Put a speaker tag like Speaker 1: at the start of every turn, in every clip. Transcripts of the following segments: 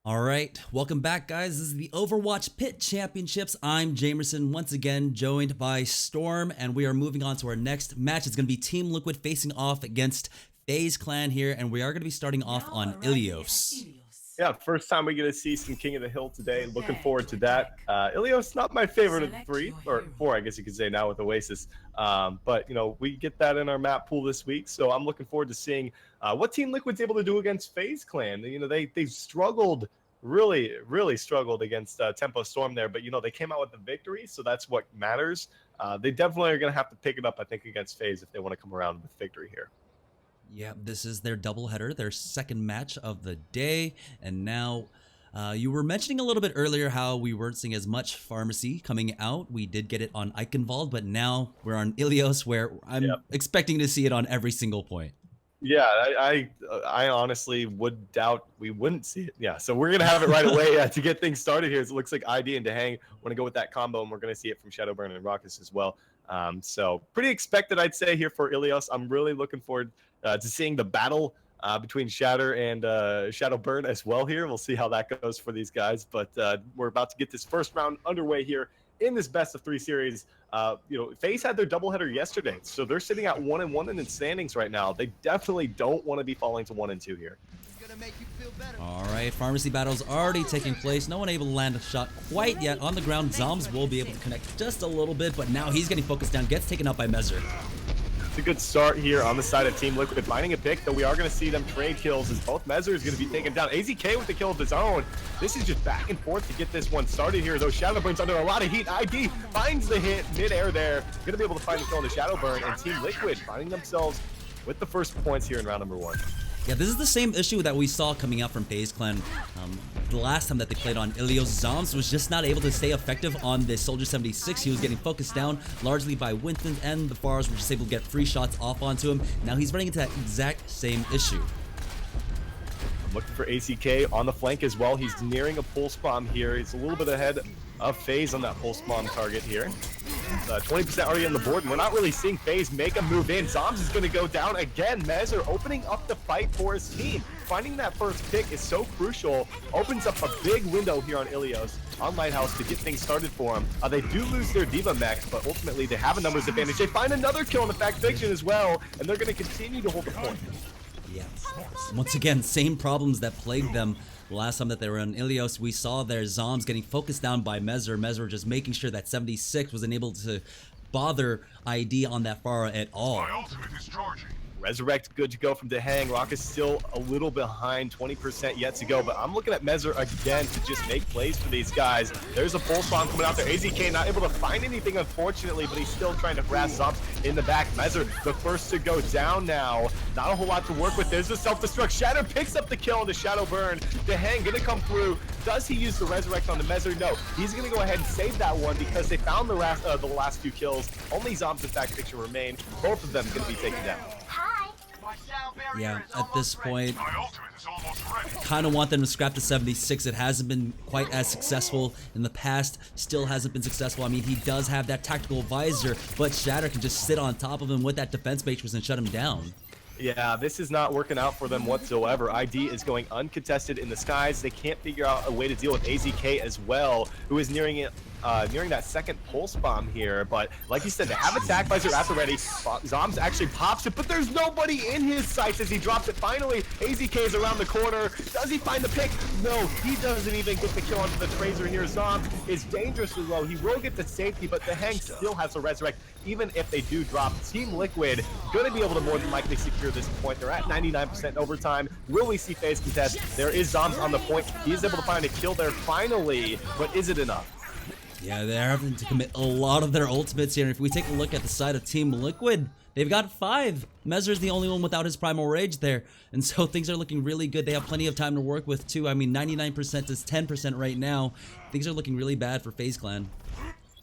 Speaker 1: Alright, welcome back guys. This is the Overwatch PIT Championships. I'm Jamerson, once again joined by Storm, and we are moving on to our next match. It's going to be Team Liquid facing off against Faze clan here, and we are going to be starting off on Ilios.
Speaker 2: Yeah, first time we get to see some King of the Hill today. Looking forward to that. Ilios, not my favorite of the three, or four, I guess you could say now with Oasis. But, you know, we get that in our map pool this week, so I'm looking forward to seeing what Team Liquid's able to do against FaZe Clan. You know, they've struggled, really struggled against Tempo Storm there, but, you know, they came out with the victory, so that's what matters. They definitely are going to have to pick it up, I think, against FaZe if they want to come around with victory here.
Speaker 1: Yeah, this is their doubleheader, their second match of the day, and now you were mentioning a little bit earlier how we weren't seeing as much Pharmacy coming out. We did get it on Eichenwald, but now we're on Ilios, where I'm expecting to see it on every single point.
Speaker 2: Yeah, I honestly would doubt we wouldn't see it. Yeah, so we're gonna have it right away to get things started here. It looks like ID and Dehang want to go with that combo, and we're gonna see it from Shadowburn and Raucus as well. So pretty expected, I'd say, here for Ilios. I'm really looking forward to seeing the battle between Shatter and Shadowburn as well here. We'll see how that goes for these guys, but we're about to get this first round underway here in this best of 3 series. You know, FaZe had their doubleheader yesterday, so they're sitting at 1-1 in the standings right now. They definitely don't want to be falling to 1 and 2 here.
Speaker 1: All right, Pharmacy battle's already taking place. No one able to land a shot quite yet. On the ground, Zombs will be able to connect just a little bit, but now he's getting focused down, gets taken out by Mezzer.
Speaker 2: It's a good start here on the side of Team Liquid, finding a pick, though we are going to see them trade kills as both Mezzer is going to be taken down. AZK with the kill of his own. This is just back and forth to get this one started here, though Shadowburn's under a lot of heat. ID finds the hit mid-air there. Going to be able to find the kill on the Shadowburn, and Team Liquid finding themselves with the first points here in round number 1.
Speaker 1: Yeah, this is the same issue that we saw coming out from FaZe Clan the last time that they played on Ilios. Zombs was just not able to stay effective on the Soldier 76. He was getting focused down largely by Winston, and the Fars were just able to get free shots off onto him. Now he's running into that exact same issue.
Speaker 2: Looking for ACK on the flank as well. He's nearing a pulse bomb here. He's a little bit ahead of FaZe on that pulse bomb target here. 20% already on the board, and we're not really seeing FaZe make a move in. Zombs is going to go down again. Mezzer opening up the fight for his team. Finding that first pick is so crucial. Opens up a big window here on Ilios, on Lighthouse, to get things started for him. They do lose their Diva mech, but ultimately they have a numbers advantage. They find another kill in the Fact Fiction as well, and they're going to continue to hold the point.
Speaker 1: Yeah. Once again, same problems that plagued them the last time that they were in Ilios. We saw their Zombs getting focused down by Mezzer. Mezzer just making sure that 76 wasn't able to bother ID on that Pharah at all.
Speaker 3: My ultimate is charging.
Speaker 2: Resurrect good to go from Dehang. Rock is still a little behind, 20% yet to go, but I'm looking at Mezzer again to just make plays for these guys. There's a pulse bomb coming out there. AZK not able to find anything, unfortunately, but he's still trying to harass Zombs in the back. Mezzer, the first to go down now. Not a whole lot to work with. There's a self-destruct. Shatter picks up the kill on the Shadowburn. Dehang gonna come through. Does he use the Resurrect on the Mezzer? No. He's gonna go ahead and save that one because they found the last few kills. Only Zombs in Fact Fiction remain. Both of them gonna be taken down.
Speaker 1: Yeah, at this point, kind of want them to scrap the 76. It hasn't been quite as successful in the past. Still hasn't been successful. I mean, he does have that tactical visor, but Shatter can just sit on top of him with that defense matrix and shut him down.
Speaker 2: Yeah, this is not working out for them whatsoever. ID is going uncontested in the skies. They can't figure out a way to deal with AZK as well, who is nearing that second pulse bomb here. But like you said, they have attack visor at the ready. Zombs actually pops it, but there's nobody in his sights as he drops it. Finally, AZK is around the corner. Does he find the pick? No, he doesn't even get the kill onto the Tracer here. Zombs is dangerously low. He will get the safety, but the Hang still has to resurrect. Even if they do drop, Team Liquid going to be able to more than likely secure this point. They're at 99% overtime. Will we see FaZe contest? There is Zombs on the point. He is able to find a kill there finally, but is it enough?
Speaker 1: Yeah, they're having to commit a lot of their ultimates here. If we take a look at the side of Team Liquid, they've got 5. Mezzer's the only one without his Primal Rage there. And so things are looking really good. They have plenty of time to work with too. I mean, 99% is 10% right now. Things are looking really bad for FaZe Clan.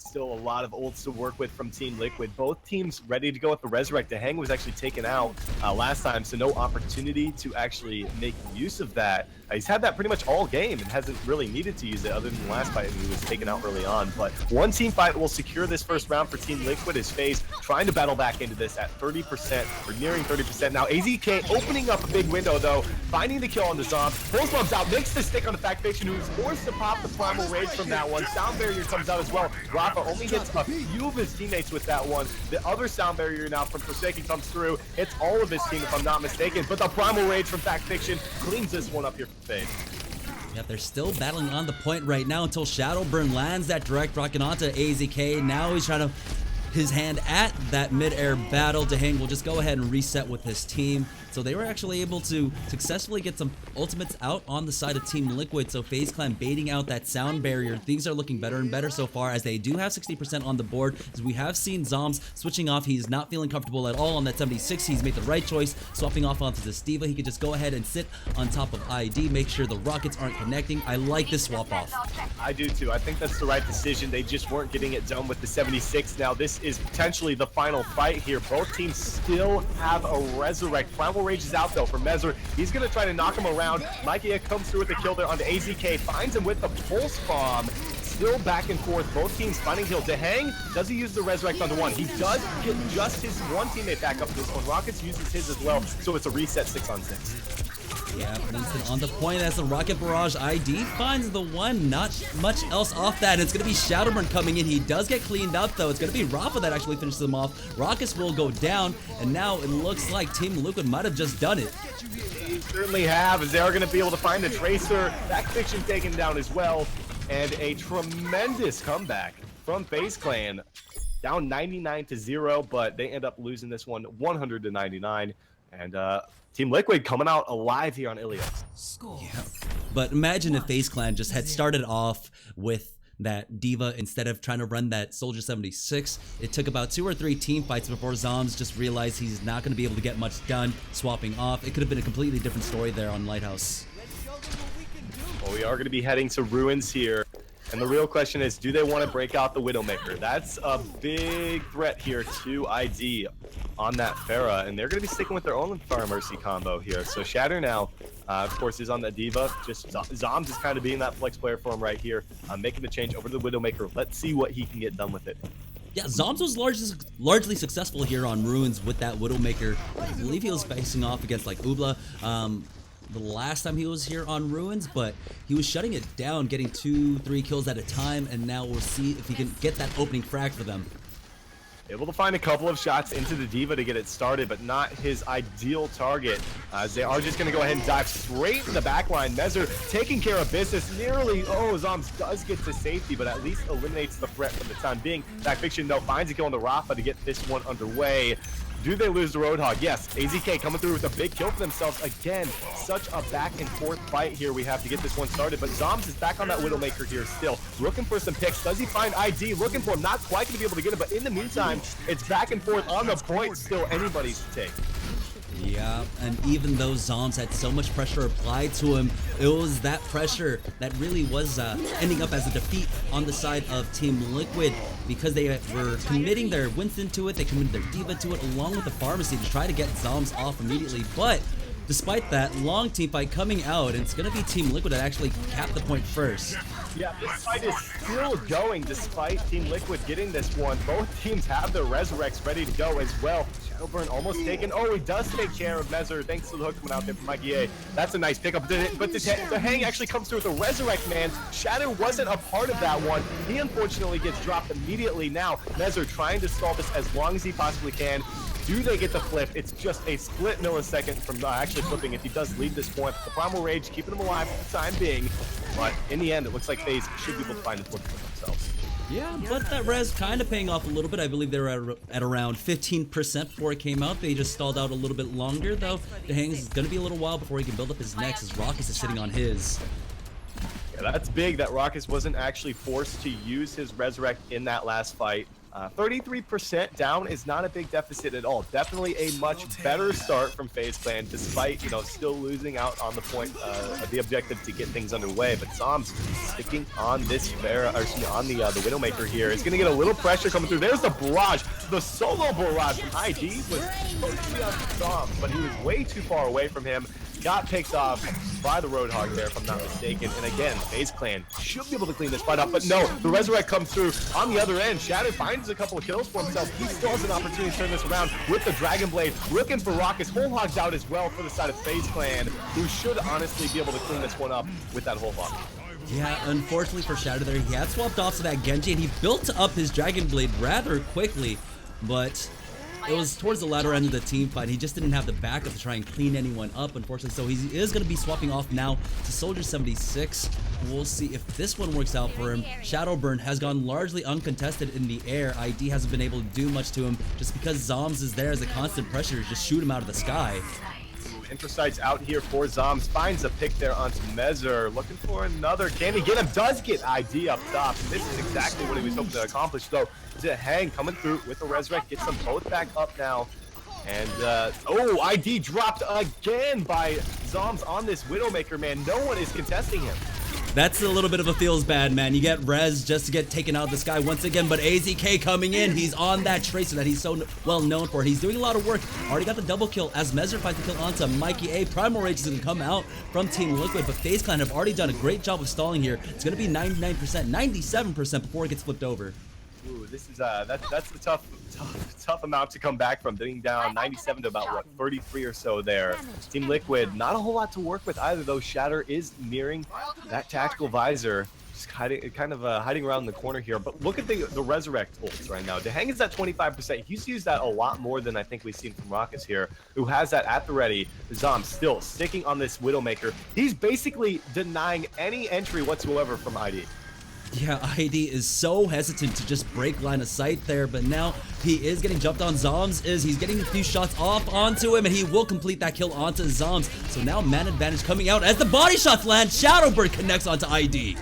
Speaker 2: still a lot of ults to work with from Team Liquid. Both teams ready to go with the Resurrect. Hang was actually taken out last time, so no opportunity to actually make use of that. He's had that pretty much all game and hasn't really needed to use it other than the last fight, and he was taken out early on. But one team fight will secure this first round for Team Liquid as Faze trying to battle back into this at 30% or nearing 30%. Now AZK opening up a big window though, finding the kill on the Zom. Pulse bombs out, makes the stick on the Faction, who's forced to pop the Primal Rage from that one. Sound Barrier comes out as well. Rafa only hits a few of his teammates with that one. The other Sound Barrier now from Forsaken comes through, hits all of his team if I'm not mistaken, but the Primal Rage from Faction cleans this one up here for Faze.
Speaker 1: Yeah, they're still battling on the point right now until Shadowburn lands that direct rocket onto AZK. Now he's trying to his hand at that mid-air battle. Dehang will just go ahead and reset with his team. So they were actually able to successfully get some ultimates out on the side of Team Liquid. So FaZe Clan baiting out that sound barrier. Things are looking better and better so far as they do have 60% on the board. As we have seen Zoms switching off. He's not feeling comfortable at all on that 76. He's made the right choice, swapping off onto this D.Va. He could just go ahead and sit on top of ID, make sure the rockets aren't connecting. I like this swap off.
Speaker 2: I do too. I think that's the right decision. They just weren't getting it done with the 76. Now this is potentially the final fight here. Both teams still have a Resurrect. Primal Rage is out though for Mezzer. He's going to try to knock him around. Mikey comes through with the kill there onto AZK, finds him with the Pulse Bomb. Still back and forth, both teams finding kill. Dehang, does he use the Resurrect onto one? He does get just his one teammate back up this one. Rockets uses his as well, so it's a reset 6-on-6.
Speaker 1: Yeah, Winston on the point as the Rocket Barrage ID finds the one. Not much else off that. It's going to be Shadowburn coming in. He does get cleaned up, though. It's going to be Rafa that actually finishes him off. Rockets will go down, and now it looks like Team Liquid might have just done it.
Speaker 2: They certainly have, as they are going to be able to find the Tracer. Faction taken down as well, and a tremendous comeback from FaZe Clan. Down 99-0, but they end up losing this one 100-99, and Team Liquid coming out alive here on Ilios.
Speaker 1: Yeah. But imagine if FaZe Clan just had started off with that D.Va instead of trying to run that Soldier 76. It took about 2 or 3 team fights before Zoms just realized he's not going to be able to get much done swapping off. It could have been a completely different story there on Lighthouse.
Speaker 2: Well, we are going to be heading to Ruins here. And the real question is, do they want to break out the Widowmaker? That's a big threat here to ID on that Pharah, and they're going to be sticking with their own Pharah Mercy combo here. So Shatter now, of course, is on the D.Va. Just Zoms is kind of being that flex player for him right here, making the change over to the Widowmaker. Let's see what he can get done with it.
Speaker 1: Yeah, Zoms was largely successful here on Ruins with that Widowmaker. I believe he was facing off against like Ubla the last time he was here on Ruins, but he was shutting it down, getting 2-3 kills at a time, and now we'll see if he can get that opening frag for them.
Speaker 2: Able to find a couple of shots into the D.Va to get it started, but not his ideal target. As they are just going to go ahead and dive straight in the backline. Mezzer taking care of business. Nearly, Zoms does get to safety, but at least eliminates the threat for the time being. Faction, though, finds a kill on the Rafa to get this one underway. Do they lose the Roadhog? Yes. AZK coming through with a big kill for themselves. Again, such a back and forth fight here we have to get this one started. But Zoms is back on that Widowmaker here still. Looking for some picks. Does he find ID? Looking for him. Not quite going to be able to get him. But in the meantime, it's back and forth on the point. Still anybody's to take.
Speaker 1: Yeah, and even though Zoms had so much pressure applied to him, it was that pressure that really was ending up as a defeat on the side of Team Liquid because they were committing their Winston to it, they committed their D.Va to it, along with the Pharmacy to try to get Zoms off immediately. But despite that, long team fight coming out, and it's going to be Team Liquid that actually capped the point first.
Speaker 2: Yeah, this fight is still going despite Team Liquid getting this one. Both teams have their Resurrects ready to go as well. Shadowburn almost taken. Oh, he does take care of Mezzer. Thanks to the hook coming out there from Mikey A. That's a nice pickup. But the Hang actually comes through with a Resurrect, man. Shadow wasn't a part of that one. He unfortunately gets dropped immediately. Now, Mezzer trying to stall this as long as he possibly can. Do they get the flip? It's just a split millisecond from actually flipping if he does leave this point. The Primal Rage keeping him alive for the time being. But in the end, it looks like FaZe should be able to find the flip for themselves.
Speaker 1: Yeah, but that res kind of paying off a little bit. I believe they were at around 15% before it came out. They just stalled out a little bit longer, though. The Hang's going to be a little while before he can build up his next, as Rockus is sitting on his.
Speaker 2: Yeah, that's big that Rockus wasn't actually forced to use his Resurrect in that last fight. 33% down is not a big deficit at all. Definitely a much better start from Faze Clan, despite, you know, still losing out on the point of the objective to get things underway. But Zombs sticking on this on the Widowmaker here is going to get a little pressure coming through. There's the barrage, the solo barrage from ID was supposed to be on Zombs, but he was way too far away from him. Got picked off by the Roadhog there, if I'm not mistaken. And again, Faze Clan should be able to clean this fight up, but no, the Resurrect comes through on the other end. Shatter finds a couple of kills for himself. He still has an opportunity to turn this around with the Dragon Blade. Looking for Rockets. Whole Hog's out as well for the side of Faze Clan, who should honestly be able to clean this one up with that Whole Hog.
Speaker 1: Yeah, unfortunately for Shatter there, he had swapped off to that Genji, and he built up his Dragon Blade rather quickly, but it was towards the latter end of the team fight. He just didn't have the backup to try and clean anyone up, unfortunately. So he is going to be swapping off now to Soldier 76. We'll see if this one works out for him. Shadowburn has gone largely uncontested in the air. ID hasn't been able to do much to him just because Zombs is there as a constant pressure to just shoot him out of the sky.
Speaker 2: Intrasights out here for Zombs, finds a pick there onto Mezer, looking for another. Can he get him? Does get ID up top. This is exactly what he was hoping to accomplish, though. To hang coming through with the Resurrect, gets them both back up now. And oh, ID dropped again by Zombs on this Widowmaker, man. No one is contesting him.
Speaker 1: That's a little bit of a feels bad, man. You get res just to get taken out of the sky once again, but AZK coming in. He's on that Tracer that he's so well known for. He's doing a lot of work. Already got the double kill as Mezer finds the kill onto Mikey A. Primal Rage is going to come out from Team Liquid, but Faze Clan have already done a great job of stalling here. It's going to be 99%, 97% before it gets flipped over.
Speaker 2: Ooh, this is that's the tough amount to come back from, being down 97 to about what 33 or so there. Team Liquid, not a whole lot to work with either, though. Shatter is nearing that tactical visor, just kind of hiding around the corner here. But look at the Resurrect ults right now. Dehang is at 25%. He's used that a lot more than I think we've seen from Rockets here, who has that at the ready. Zom still sticking on this Widowmaker. He's basically denying any entry whatsoever from ID.
Speaker 1: Yeah, ID is so hesitant to just break line of sight there, but now he is getting jumped on. Zombs he's getting a few shots off onto him, and he will complete that kill onto Zombs. So now man advantage coming out as the body shots land. Shadowbird connects onto ID.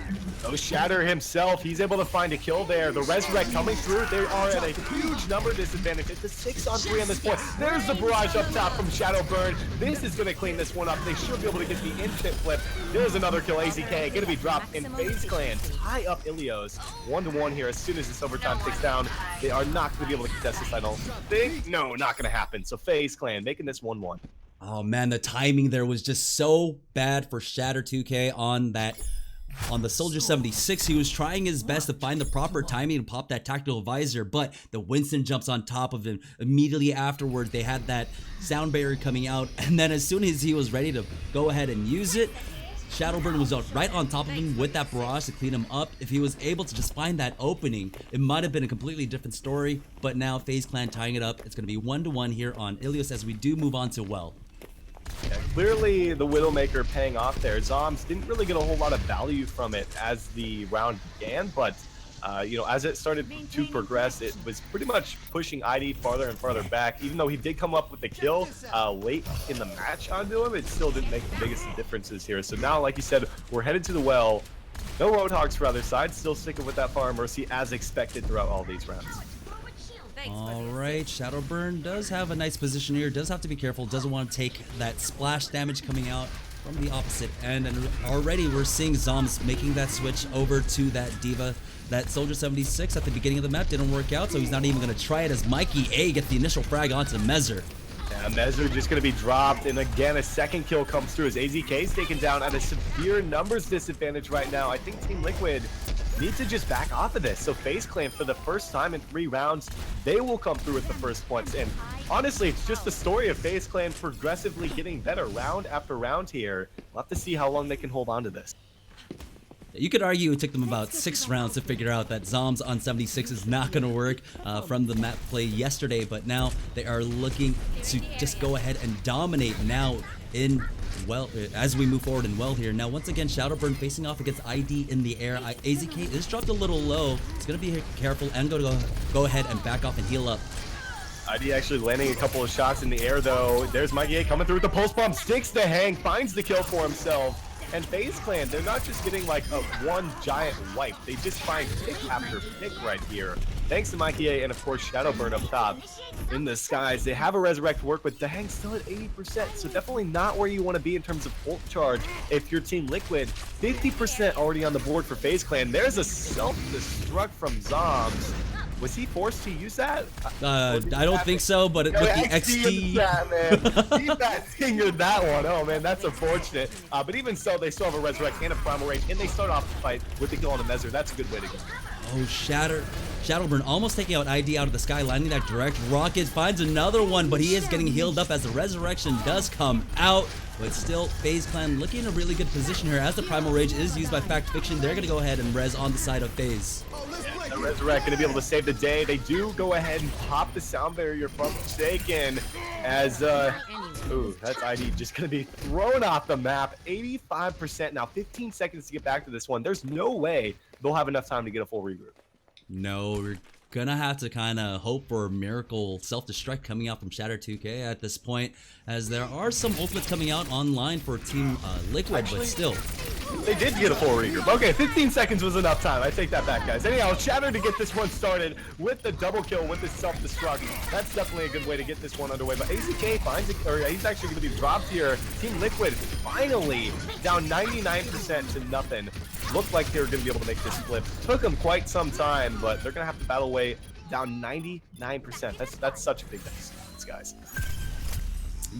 Speaker 2: Oh, Shatter himself, he's able to find a kill there. The Resurrect coming through. They are at a huge number disadvantage. It's a 6-on-3 on this point. There's the barrage up top from Shadowburn. This is going to clean this one up. They should be able to get the instant flip. There's another kill. AZK going to be dropped, and Faze Clan tie up Ilios 1-1 here. As soon as this overtime ticks down, they are not going to be able to contest this, I don't think. No, not going to happen. So Faze Clan making this 1-1.
Speaker 1: Oh man, the timing there was just so bad for Shatter 2K on the Soldier 76. He was trying his best to find the proper timing and pop that tactical visor, but the Winston jumps on top of him. Immediately afterwards, they had that sound barrier coming out, and then as soon as he was ready to go ahead and use it, Shadowburn was right on top of him with that barrage to clean him up. If he was able to just find that opening, it might have been a completely different story, but now Faze Clan tying it up. It's going to be 1-1 here on Ilios as we do move on to Well.
Speaker 2: Yeah, clearly the Widowmaker paying off there. Zombs didn't really get a whole lot of value from it as the round began, but you know, as it started to progress, it was pretty much pushing ID farther and farther back. Even though he did come up with the kill late in the match onto him, it still didn't make the biggest differences here. So now, like you said, we're headed to the Well. No Roadhogs for other side, still sticking with that Fire Mercy as expected throughout all these rounds.
Speaker 1: Alright, Shadowburn does have a nice position here, does have to be careful, doesn't want to take that splash damage coming out from the opposite end, and already we're seeing Zombs making that switch over to that Diva. That Soldier 76 at the beginning of the map didn't work out, so he's not even going to try it as Mikey A gets the initial frag onto Mezer.
Speaker 2: Yeah, Mezer just going to be dropped, and again, a second kill comes through as AZK is taken down at a severe numbers disadvantage right now. I think Team Liquid need to just back off of this. So Faze Clan, for the first time in 3 rounds, they will come through with the first points. And honestly, it's just the story of Faze Clan progressively getting better round after round here. We'll have to see how long they can hold on to this.
Speaker 1: You could argue it took them about 6 rounds to figure out that Zombs on 76 is not going to work from the map play yesterday, but now they are looking to just go ahead and dominate now in Well as we move forward in Well here. Now once again, Shadowburn facing off against ID in the air. AZK is dropped a little low. It's going to be careful and go ahead and back off and heal up.
Speaker 2: ID actually landing a couple of shots in the air though. There's Mikey A coming through with the pulse bomb, sticks the hang, finds the kill for himself. And Faze Clan, they're not just getting like a one giant wipe. They just find pick after pick right here. Thanks to Mikey A and of course Shadowburn up top in the skies. They have a Resurrect to work with. Dang, still at 80%. So definitely not where you want to be in terms of ult charge if you're Team Liquid. 50% already on the board for Faze Clan. There's a self-destruct from Zombs. Was he forced to use that?
Speaker 1: I don't think so, but with the XD.
Speaker 2: That, man. He fingered that one. Oh, man, that's unfortunate. But even so, they still have a Resurrect and a Primal Rage, and they start off the fight with the kill on the Mezzer. That's a good way to go.
Speaker 1: Oh, Shadowburn almost taking out ID out of the sky, landing that direct. Rocket finds another one, but he is getting healed up as the Resurrection does come out. But still, FaZe Clan looking in a really good position here as the Primal Rage is used by Fact Fiction. They're going to go ahead and res on the side of FaZe.
Speaker 2: The Resurrect going to be able to save the day. They do go ahead and pop the sound barrier from Forsaken as, ooh, that's ID just going to be thrown off the map. 85% now, 15 seconds to get back to this one. There's no way they'll have enough time to get a full regroup.
Speaker 1: No, we're gonna have to kind of hope for a miracle self-destruct coming out from Shatter 2K at this point, as there are some ultimates coming out online for Team Liquid. Actually, but still,
Speaker 2: they did get a full regroup. Okay, 15 seconds was enough time. I take that back, guys. Anyhow, Shatter to get this one started with the double kill with the self-destruct. That's definitely a good way to get this one underway. But AZK finds it, or he's actually going to be dropped here. Team Liquid finally down 99% to nothing. Looked like they were going to be able to make this flip. Took them quite some time, but they're going to have to battle away down 99%. That's such a big difference, guys.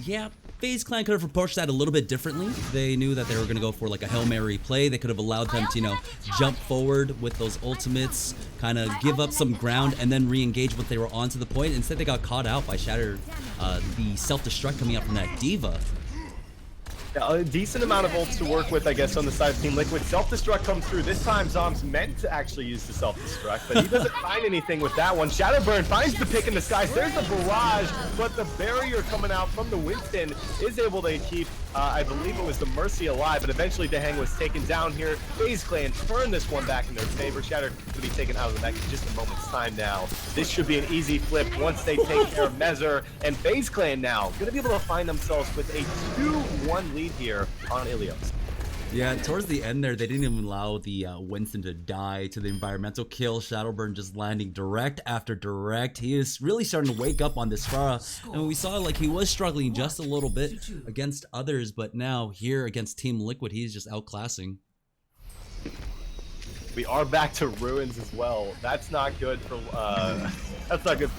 Speaker 1: Yeah, FaZe Clan could have approached that a little bit differently. They knew that they were going to go for like a Hail Mary play. They could have allowed them to, you know, jump forward with those ultimates, kind of give up some ground, and then re-engage when they were onto the point. Instead, they got caught out by Shatter, the self-destruct coming out from that Diva.
Speaker 2: A decent amount of ults to work with, I guess, on the side of Team Liquid. Self-destruct comes through. This time, Zombs meant to actually use the self-destruct, but he doesn't find anything with that one. Shadowburn finds the pick in the skies. There's the barrage, but the barrier coming out from the Winston is able to keep, I believe it was the Mercy alive, but eventually Dehang was taken down here. FaZe Clan turned this one back in their favor. Shatter to be taken out of the mech in just a moment's time now. This should be an easy flip once they take care of Mezzer, and FaZe Clan now going to be able to find themselves with a 2-1 lead here on Ilios.
Speaker 1: Yeah, towards the end there, they didn't even allow the Winston to die to the environmental kill. Shadowburn just landing direct after direct. He is really starting to wake up on this Pharah, and we saw like he was struggling just a little bit against others, but now here against Team Liquid, he's just outclassing.
Speaker 2: We are back to ruins as well. That's not good for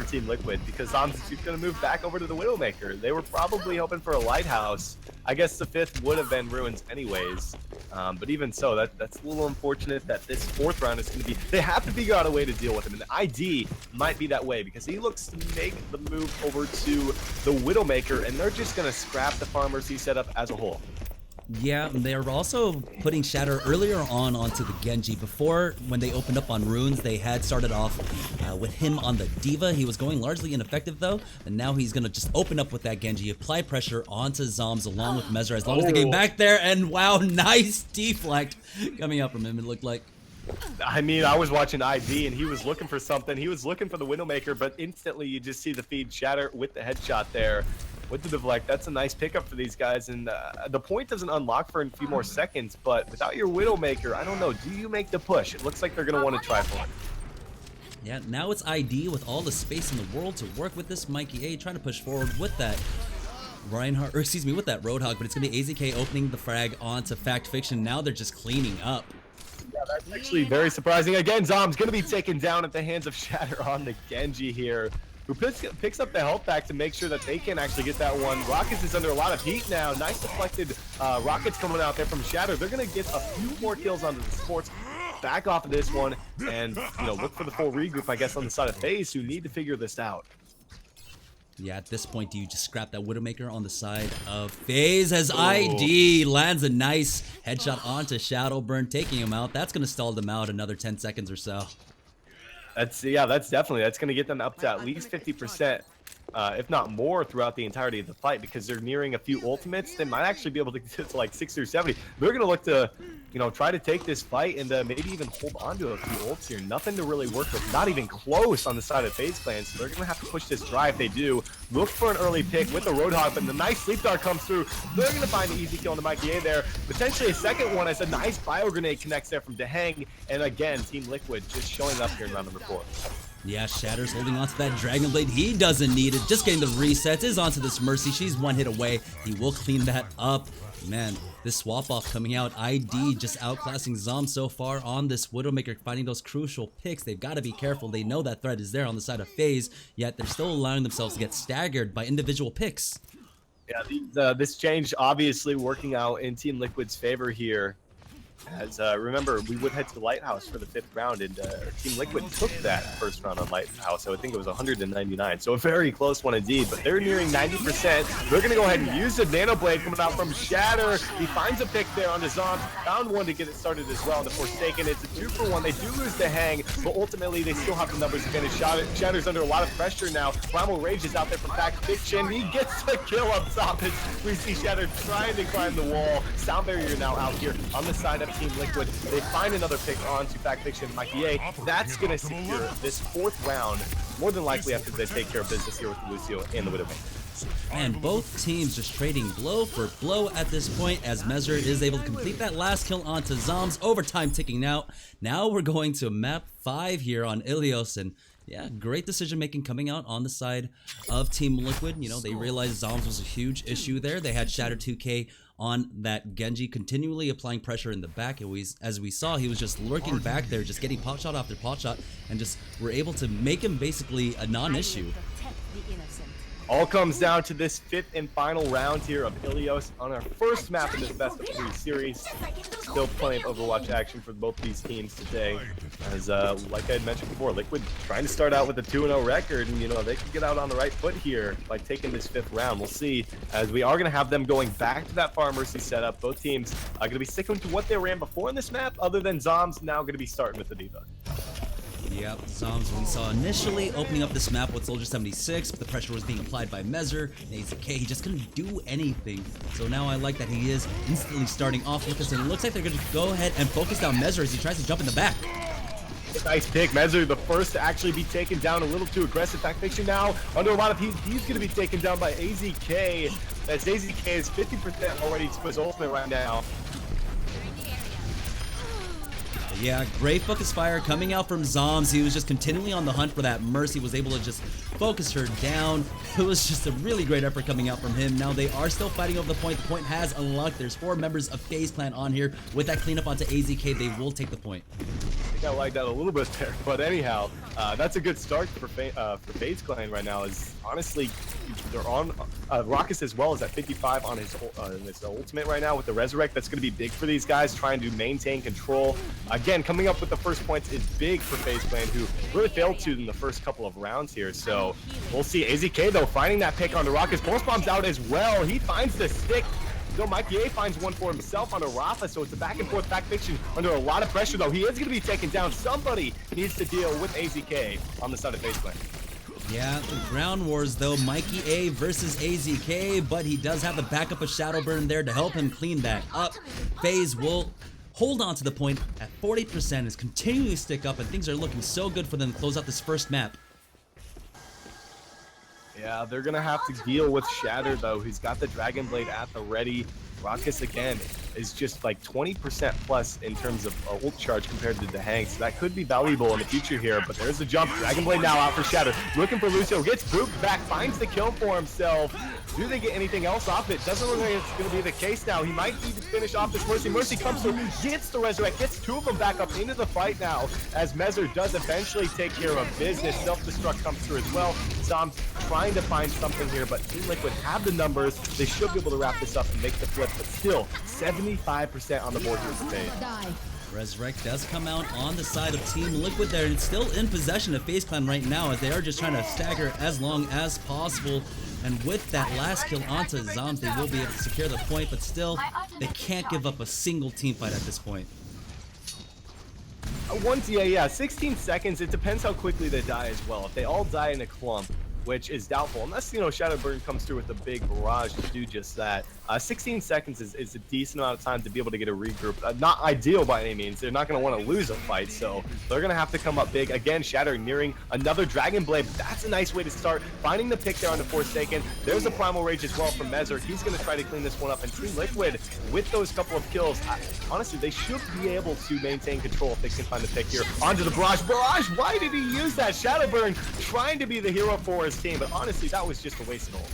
Speaker 2: Team Liquid, because Zombs is going to move back over to the Widowmaker. They were probably hoping for a lighthouse. I guess the 5th would have been ruins anyways. But even so, that's a little unfortunate that this 4th round is going to be. They have to figure out a way to deal with him, and the ID might be that way, because he looks to make the move over to the Widowmaker, and they're just going to scrap the Farmers he set up as a whole.
Speaker 1: Yeah, they're also putting Shatter earlier on onto the Genji. Before, when they opened up on Runes, they had started off with him on the Diva. He was going largely ineffective though, and now he's gonna just open up with that Genji, apply pressure onto Zombs along with Mezzer as long as they get back there, and wow, nice deflect coming out from him, it looked like.
Speaker 2: I mean, I was watching ID and he was looking for something. He was looking for the Widowmaker, but instantly you just see the feed Shatter with the headshot there. With the deflect, that's a nice pickup for these guys, and the point doesn't unlock for a few more seconds, but without your Widowmaker, I don't know, do you make the push? It looks like they're going to want to try for it.
Speaker 1: Yeah, now it's ID with all the space in the world to work with this Mikey A, trying to push forward with that Reinhardt, or excuse me, with that Roadhog, but it's going to be AZK opening the frag onto Fact Fiction. Now they're just cleaning up.
Speaker 2: Yeah, that's actually very surprising. Again, Zom's going to be taken down at the hands of Shatter on the Genji here, who picks up the health back to make sure that they can actually get that one. Rockets is under a lot of heat now. Nice deflected Rockets coming out there from Shatter. They're going to get a few more kills onto the sports. Back off of this one and, you know, look for the full regroup, I guess, on the side of FaZe, who need to figure this out.
Speaker 1: Yeah, at this point, do you just scrap that Widowmaker on the side of FaZe as ID lands a nice headshot onto Shadowburn, taking him out. That's going to stall them out another 10 seconds or so.
Speaker 2: That's definitely, that's going to get them up to at least 50%. if not more, throughout the entirety of the fight, because they're nearing a few ultimates. They might actually be able to get to like 60 or 70. They're going to look to, you know, try to take this fight and maybe even hold on to a few ults here. Nothing to really work with, not even close on the side of FaZe Clan, so they're going to have to push this dry if they do. Look for an early pick with the Roadhog, but the nice Sleep Dart comes through. They're going to find the easy kill on the Mikey A there. Potentially a second one as a nice Bio Grenade connects there from Dehang. And again, Team Liquid just showing up here in round number 4.
Speaker 1: Yeah, Shatter's holding on to that Dragon Blade. He doesn't need it. Just getting the resets. Is onto this Mercy. She's one hit away. He will clean that up. Man, this swap off coming out. ID just outclassing Zom so far on this Widowmaker, finding those crucial picks. They've got to be careful. They know that threat is there on the side of FaZe, yet they're still allowing themselves to get staggered by individual picks.
Speaker 2: Yeah, this change obviously working out in Team Liquid's favor here. As remember, we would head to Lighthouse for the 5th round, and Team Liquid took that first round on Lighthouse. So I think it was 199. So a very close one indeed. But they're nearing 90%. They're going to go ahead and use the Nano Blade coming out from Shatter. He finds a pick there on the Zom. Found one to get it started as well. The Forsaken, it's a 2-for-1. They do lose the Hang, but ultimately they still have the numbers to finish. Shatter's under a lot of pressure now. Primal Rage is out there from Fact Fiction. He gets the kill up top. We see Shatter trying to climb the wall. Sound Barrier now out here on the side of Team Liquid. They find another pick onto Fact Fiction, Mikey A. That's going to secure this 4th round, more than likely after they take care of business here with Lucio and the Widowmaker.
Speaker 1: And both teams just trading blow for blow at this point as Measure is able to complete that last kill onto Zoms. Overtime ticking out. Now we're going to map 5 here on Ilios, and yeah, great decision making coming out on the side of Team Liquid. You know, they realized Zoms was a huge issue there. They had Shatter 2K on that Genji, continually applying pressure in the back. As we saw, he was just lurking back there, just getting pot shot after pot shot, and just were able to make him basically a non-issue.
Speaker 2: All comes down to this 5th and final round here of Ilios on our first map in this best of 3 series. Still plenty of Overwatch action for both these teams today. As like I had mentioned before, Liquid trying to start out with a 2-0 record, and you know they can get out on the right foot here by taking this 5th round. We'll see, as we are going to have them going back to that Far Mercy setup. Both teams are going to be sticking to what they ran before in this map, other than Zom's now going to be starting with the Diva.
Speaker 1: Yep, Zoms we saw initially opening up this map with Soldier 76, but the pressure was being applied by Measure, and AZK, he just couldn't do anything. So now I like that he is instantly starting off with this, and it looks like they're going to go ahead and focus down Measure as he tries to jump in the back.
Speaker 2: Nice pick. Measure the first to actually be taken down, a little too aggressive. Fact Fiction now under a lot of heat. He's going to be taken down by AZK. As AZK is 50% already to his ultimate right now.
Speaker 1: Yeah, great focus fire coming out from Zoms. He was just continually on the hunt for that Mercy, was able to just focus her down. It was just a really great effort coming out from him. Now they are still fighting over the point. The point has unlocked. There's 4 members of FaZe Clan on here. With that cleanup onto AZK, they will take the point.
Speaker 2: I think I like that a little bit there, but anyhow, that's a good start for FaZe Clan right now. Is honestly, they're on Raucus as well as at 55 on his ultimate right now with the Resurrect. That's going to be big for these guys, trying to maintain control. Again, coming up with the first points is big for FaZe Clan, who really failed to in the first couple of rounds here. So we'll see. AZK though finding that pick onto Raucus. Pulse Bomb's out as well. He finds the stick. So Mikey A finds one for himself on Rafa, so it's a back and forth Fact Fiction under a lot of pressure though. He is going to be taken down. Somebody needs to deal with AZK on the side of FaZe Clan.
Speaker 1: Yeah, ground wars though. Mikey A versus AZK, but he does have the backup of Shadowburn there to help him clean that up. FaZe will hold on to the point at 40%, is continuing to stick up, and things are looking so good for them to close out this first map.
Speaker 2: Yeah, they're going to have to deal with Shatter, though. He's got the Dragon Blade at the ready. Raucus, again, is just like 20% plus in terms of ult charge compared to the Hang, so that could be valuable in the future here. But there's the jump. Dragon Blade now out for Shatter. Looking for Lucio. Gets booped back. Finds the kill for himself. Do they get anything else off it? Doesn't look like it's going to be the case now. He might need to finish off this Mercy. Mercy comes through, gets the Resurrect, gets 2 of them back up into the fight now, as Measure does eventually take care of business. Self-destruct comes through as well. Zom's trying to find something here, but Team Liquid have the numbers. They should be able to wrap this up and make the flip, but still, 75% on the board here for FaZe.
Speaker 1: Resurrect does come out on the side of Team Liquid there, and it's still in possession of FaZe Clan right now, as they are just trying to stagger as long as possible. And with that last kill onto Zoms, they will be able to secure the point, but still, they can't give up a single team fight at this point.
Speaker 2: Yeah, 16 seconds. It depends how quickly they die as well. If they all die in a clump, which is doubtful unless, you know, Shadowburn comes through with a big barrage to do just that. 16 seconds is a decent amount of time to be able to get a regroup. Not ideal by any means. They're not going to want to lose a fight, so they're going to have to come up big. Again, Shatter nearing another Dragon Blade. That's a nice way to start. Finding the pick there on the Forsaken. There's a Primal Rage as well from Mezzer. He's going to try to clean this one up. And Team Liquid, with those couple of kills, honestly, they should be able to maintain control if they can find the pick here. Onto the Barrage. Barrage, why did he use that? Shadowburn trying to be the hero for his team, but honestly, that was just a waste of ult.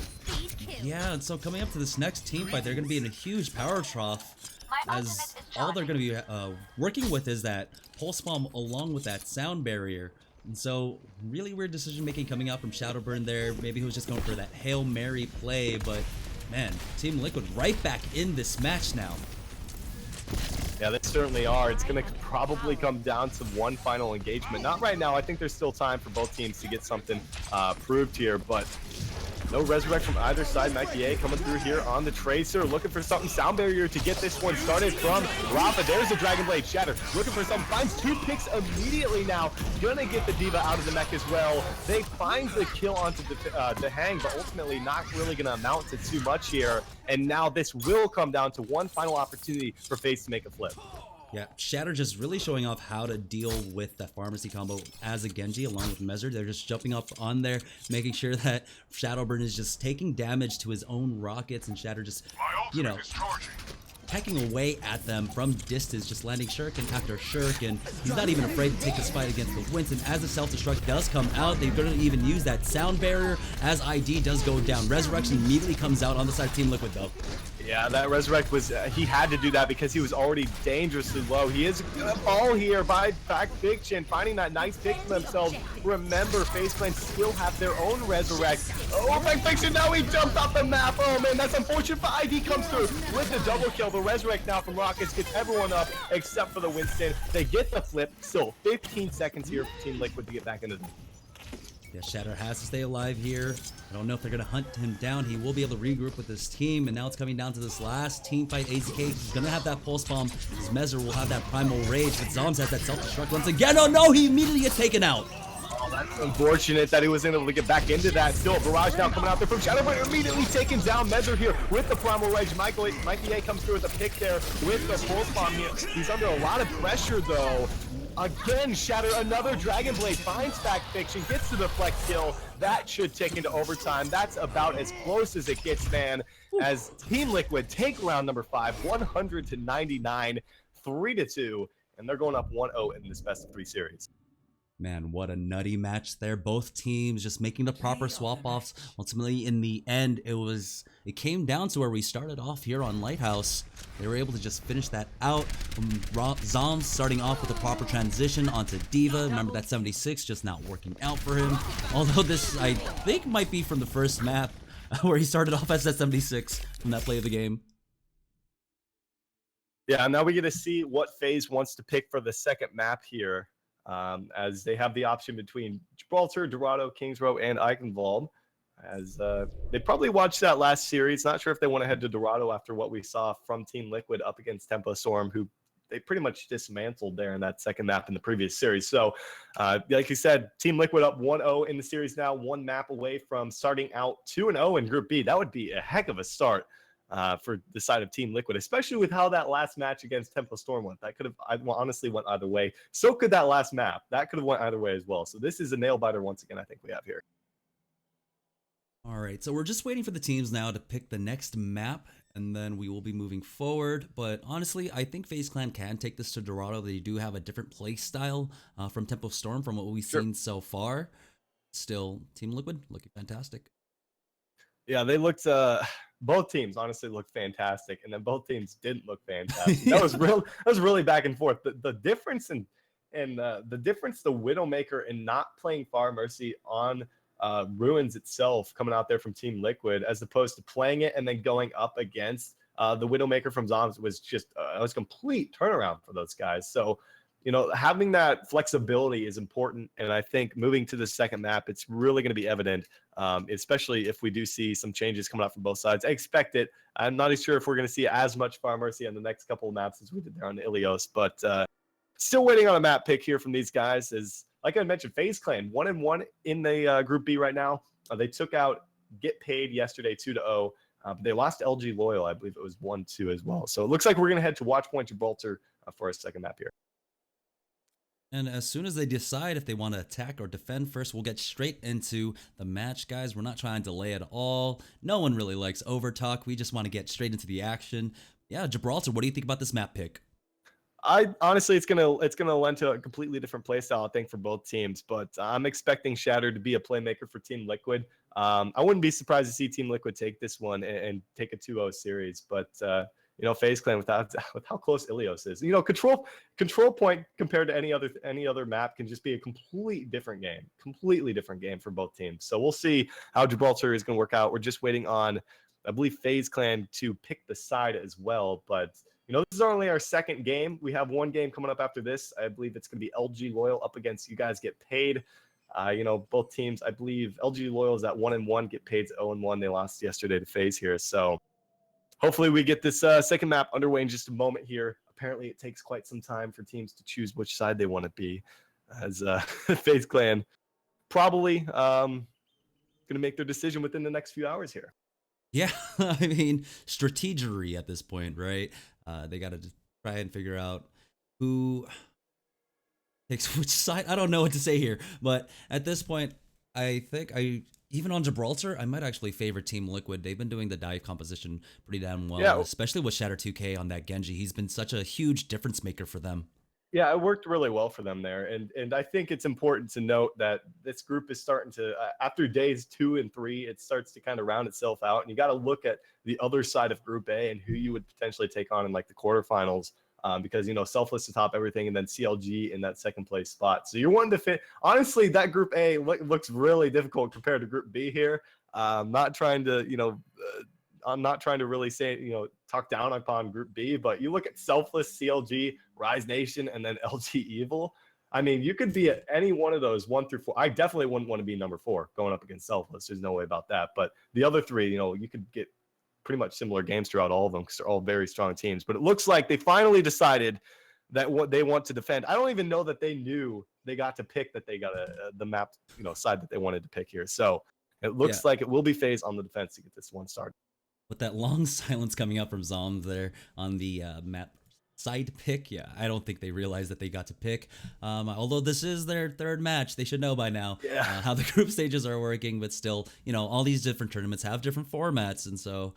Speaker 1: Yeah, and so coming up to this next team fight, they're going to be in a huge power trough, as all they're going to be working with is that pulse bomb along with that sound barrier. And so, really weird decision making coming out from Shadowburn there. Maybe he was just going for that Hail Mary play, but man, Team Liquid right back in this match now.
Speaker 2: Yeah, they certainly are. It's going to probably come down to one final engagement. Not right now. I think there's still time for both teams to get something proved here, but no resurrect from either side. Nike coming through here on the Tracer, looking for something. Sound barrier to get this one started from Rafa. There's the Dragon Blade. Shatter looking for something. Finds 2 picks immediately now. Gonna get the Diva out of the mech as well. They find the kill onto the hang, but ultimately not really gonna amount to too much here. And now this will come down to one final opportunity for Faze to make a flip.
Speaker 1: Yeah, Shatter just really showing off how to deal with that pharmacy combo as a Genji along with Mezzer. They're just jumping up on there, making sure that Shadowburn is just taking damage to his own rockets, and Shatter just, you know, pecking away at them from distance, just landing shuriken after shuriken. He's not even afraid to take this fight against the Winston. As the self-destruct does come out, they're going to even use that sound barrier as ID does go down. Resurrection immediately comes out on the side of Team Liquid though.
Speaker 2: Yeah, that Resurrect was, he had to do that because he was already dangerously low. He is gonna fall here by Big Chin, finding that nice pick for themselves. Remember, FaZe Clan still have their own Resurrect. Oh, Fiction, now he jumped off the map. Oh man, that's unfortunate, but ID comes through with the double kill. The Resurrect now from Rockets gets everyone up except for the Winston. They get the flip. Still 15 seconds here for Team Liquid to get back into the...
Speaker 1: Yeah, Shatter has to stay alive here. I don't know if they're going to hunt him down. He will be able to regroup with his team, and now it's coming down to this last team fight. AZK is going to have that pulse bomb. His Mezzer will have that primal rage, but Zoms has that self-destruct once again. Oh no, he immediately gets taken out.
Speaker 2: Oh, that's unfortunate that he wasn't able to get back into that. Still, Barrage now coming out there from Shadowburn, immediately taking down Mezzer here with the primal rage. Mikey A comes through with a pick there with the pulse bomb here. He's under a lot of pressure though. Again, Shatter, another Dragon Blade, finds back Fiction, gets to the flex kill. That should take into overtime. That's about as close as it gets, man, as Team Liquid take round number 5, 100-99, 3-2, and they're going up 1-0 in this best of 3 series.
Speaker 1: Man, what a nutty match there. Both teams just making the proper swap-offs. Ultimately, in the end, it came down to where we started off here on Lighthouse. They were able to just finish that out. Zoms starting off with a proper transition onto Diva. Remember that 76 just not working out for him. Although this, I think, might be from the first map where he started off as that 76 from that play of the game.
Speaker 2: Yeah, now we get to see what FaZe wants to pick for the second map here. As they have the option between Gibraltar, Dorado, Kings Row, and Eichenwald. As they probably watched that last series. Not sure if they want to head to Dorado after what we saw from Team Liquid up against Tempo Storm, who they pretty much dismantled there in that second map in the previous series. So, like you said, Team Liquid up 1-0 in the series now, one map away from starting out 2-0 in Group B. That would be a heck of a start for the side of Team Liquid, especially with how that last match against Tempo Storm went. That could have honestly went either way. So could that last map. That could have went either way as well. So this is a nail biter once again, I think we have here.
Speaker 1: All right, so we're just waiting for the teams now to pick the next map, and then we will be moving forward. But honestly, I think FaZe Clan can take this to Dorado. They do have a different play style from Tempo Storm from what we've seen so far. Still, Team Liquid looking fantastic.
Speaker 2: Yeah, they looked... both teams honestly looked fantastic, and then both teams didn't look fantastic. That was real. That was really back and forth. The difference in the difference the Widowmaker in not playing Far Mercy on Ruins itself, coming out there from Team Liquid, as opposed to playing it and then going up against the Widowmaker from Zoms, was just it was a complete turnaround for those guys. So, you know, having that flexibility is important, and I think moving to the second map, it's really going to be evident, especially if we do see some changes coming out from both sides. I expect it. I'm not sure if we're going to see as much Far Mercy on the next couple of maps as we did there on the Ilios, but still waiting on a map pick here from these guys. Is, like I mentioned, FaZe Clan 1-1 in the Group B right now. They took out Get Paid yesterday 2-0. But they lost LG Loyal, I believe it was 1-2 as well. So it looks like we're going to head to Watch Point Gibraltar for our second map here.
Speaker 1: And as soon as they decide if they want to attack or defend first, we'll get straight into the match, guys. We're not trying to delay at all. No one really likes overtalk. We just want to get straight into the action. Yeah, Gibraltar, what do you think about this map pick?
Speaker 2: I honestly, it's gonna lend to a completely different play style, I think, for both teams. But I'm expecting Shatter to be a playmaker for Team Liquid. I wouldn't be surprised to see Team Liquid take this one and take a 2-0 series. But you know, FaZe Clan with how close Ilios is, you know, control point compared to any other map can just be a completely different game for both teams. So we'll see how Gibraltar is going to work out. We're just waiting on, I believe, FaZe Clan to pick the side as well. But you know, this is only our second game. We have one game coming up after this. I believe it's going to be LG Loyal up against You Guys Get Paid. You know, both teams, I believe LG Loyal is at 1-1, Get Paid's 0-1. They lost yesterday to FaZe here. So hopefully we get this second map underway in just a moment here. Apparently it takes quite some time for teams to choose which side they want to be, as FaZe Clan probably going to make their decision within the next few hours here.
Speaker 1: Yeah, I mean, strategery at this point, right? They got to try and figure out who takes which side. I don't know what to say here, but at this point, I think even on Gibraltar, I might actually favor Team Liquid. They've been doing the dive composition pretty damn well, yeah, especially with Shatter 2K on that Genji. He's been such a huge difference maker for them.
Speaker 2: Yeah, it worked really well for them there. And I think it's important to note that this group is starting to, after days 2 and 3, it starts to kind of round itself out. And you got to look at the other side of Group A and who you would potentially take on in like the quarterfinals. Because, you know, Selfless to top everything and then CLG in that second place spot. So you're wanting to fit. Honestly, that Group A looks really difficult compared to Group B here. I'm not trying to, you know, I'm not trying to really say, you know, talk down upon Group B, but you look at Selfless, CLG, Rise Nation, and then LG Evil. I mean, you could be at any one of those 1 through 4. I definitely wouldn't want to be number 4 going up against Selfless. There's no way about that. But the other 3, you know, you could get pretty much similar games throughout all of them because they're all very strong teams. But it looks like they finally decided that what they want to defend. I don't even know that they knew they got to pick that they got the map, you know, side that they wanted to pick here. So it looks like it will be FaZe on the defense to get this one started.
Speaker 1: With that long silence coming up from Zom there on the map side pick, yeah, I don't think they realized that they got to pick. Although this is their third match, they should know by now how the group stages are working. But still, you know, all these different tournaments have different formats, and so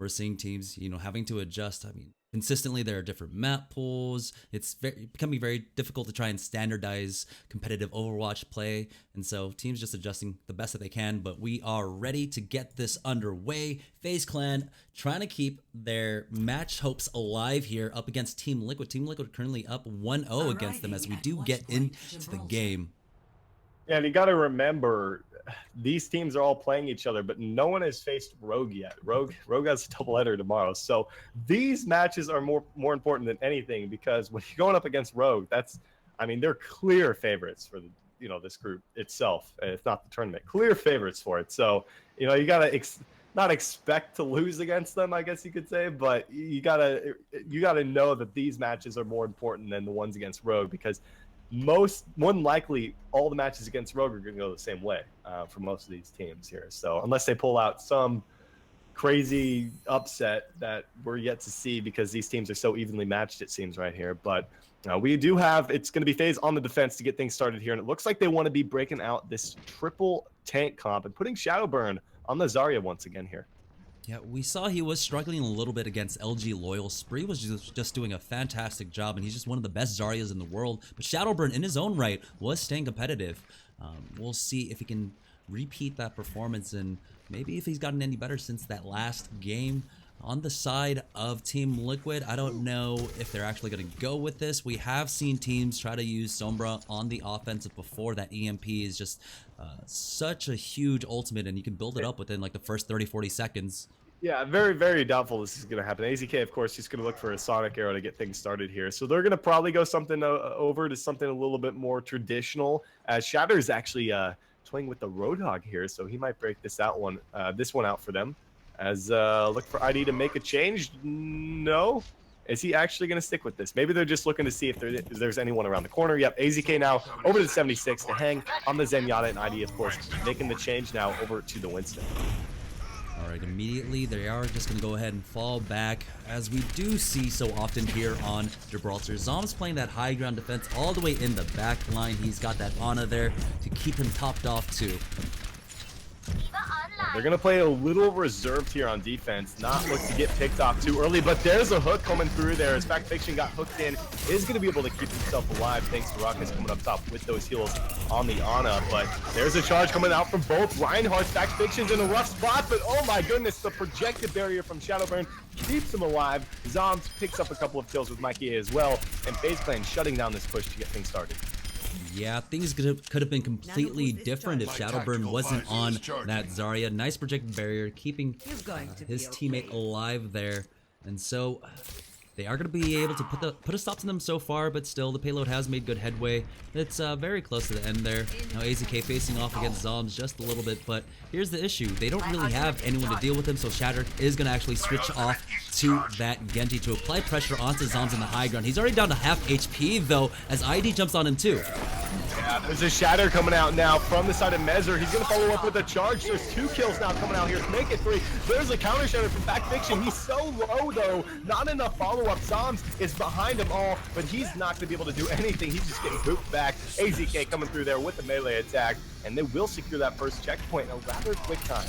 Speaker 1: we're seeing teams, you know, having to adjust. I mean, consistently there are different map pools. It's becoming very difficult to try and standardize competitive Overwatch play, and so teams just adjusting the best that they can. But we are ready to get this underway. FaZe Clan trying to keep their match hopes alive here up against Team Liquid. Team Liquid currently up 1-0 against them as we do get into the game.
Speaker 2: Yeah, and you got to remember, these teams are all playing each other, but no one has faced Rogue yet. Rogue has a doubleheader tomorrow, so these matches are more important than anything, because when you're going up against Rogue, that's, I mean, they're clear favorites for the, you know, this group itself, if not the tournament. Clear favorites for it. So, you know, you gotta not expect to lose against them, I guess you could say, but you gotta know that these matches are more important than the ones against Rogue, because more than likely all the matches against Rogue are going to go the same way for most of these teams here. So unless they pull out some crazy upset that we're yet to see, because these teams are so evenly matched, it seems, right here. But we do have, it's going to be FaZe on the defense to get things started here, and it looks like they want to be breaking out this triple tank comp and putting Shadowburn on the Zarya once again here.
Speaker 1: Yeah, we saw he was struggling a little bit against LG Loyal. Spree was just doing a fantastic job, and he's just one of the best Zaryas in the world. But Shadowburn, in his own right, was staying competitive. We'll see if he can repeat that performance, and maybe if he's gotten any better since that last game. On the side of Team Liquid, I don't know if they're actually going to go with this. We have seen teams try to use Sombra on the offensive before. That EMP is just such a huge ultimate, and you can build it up within like the first 30-40 seconds.
Speaker 2: Yeah, very, very doubtful this is going to happen. AZK, of course, just going to look for a Sonic Arrow to get things started here. So they're going to probably go something over to something a little bit more traditional, as Shatter is actually toying with the Roadhog here, so he might break this one out for them. As look for ID to make a change. No, Is he actually going to stick with this? Maybe they're just looking to see if there's anyone around the corner. Yep, AZK now over to 76 to hang on the Zenyatta, and ID, of course, making the change now over to the Winston.
Speaker 1: All right, immediately they are just going to go ahead and fall back, as we do see so often here on Gibraltar. Zom's playing that high ground defense all the way in the back line. He's got that Ana there to keep him topped off too.
Speaker 2: They're going to play a little reserved here on defense, not look to get picked off too early, but there's a hook coming through there as Fact Fiction got hooked in, is going to be able to keep himself alive thanks to Ruckus coming up top with those heals on the Ana, but there's a charge coming out from both Reinhardt's. Fact Fiction's in a rough spot, but oh my goodness, the projected barrier from Shadowburn keeps him alive. Zoms picks up a couple of kills with Mikey as well, and FaZe Clan shutting down this push to get things started.
Speaker 1: Yeah, things could have been completely different if Shadowburn wasn't on that Zarya. Nice projected barrier, keeping his teammate alive there. And so they are going to be able to put a stop to them so far, but still the payload has made good headway. It's very close to the end there. Now AZK facing off against Zoms just a little bit, but here's the issue. They don't really have anyone to deal with him, so Shatter is going to actually switch off to that Genji to apply pressure onto Zoms in the high ground. He's already down to half HP though, as ID jumps on him too.
Speaker 2: Yeah, there's a Shatter coming out now from the side of Mezzer. He's going to follow up with a charge. There's 2 kills now coming out here to make it 3. There's a counter Shatter from Fact Fiction. He's so low though, not enough follow-up. Zoms is behind them all, but he's not going to be able to do anything. He's just getting booped back. AZK coming through there with the melee attack, and they will secure that first checkpoint in a rather quick time.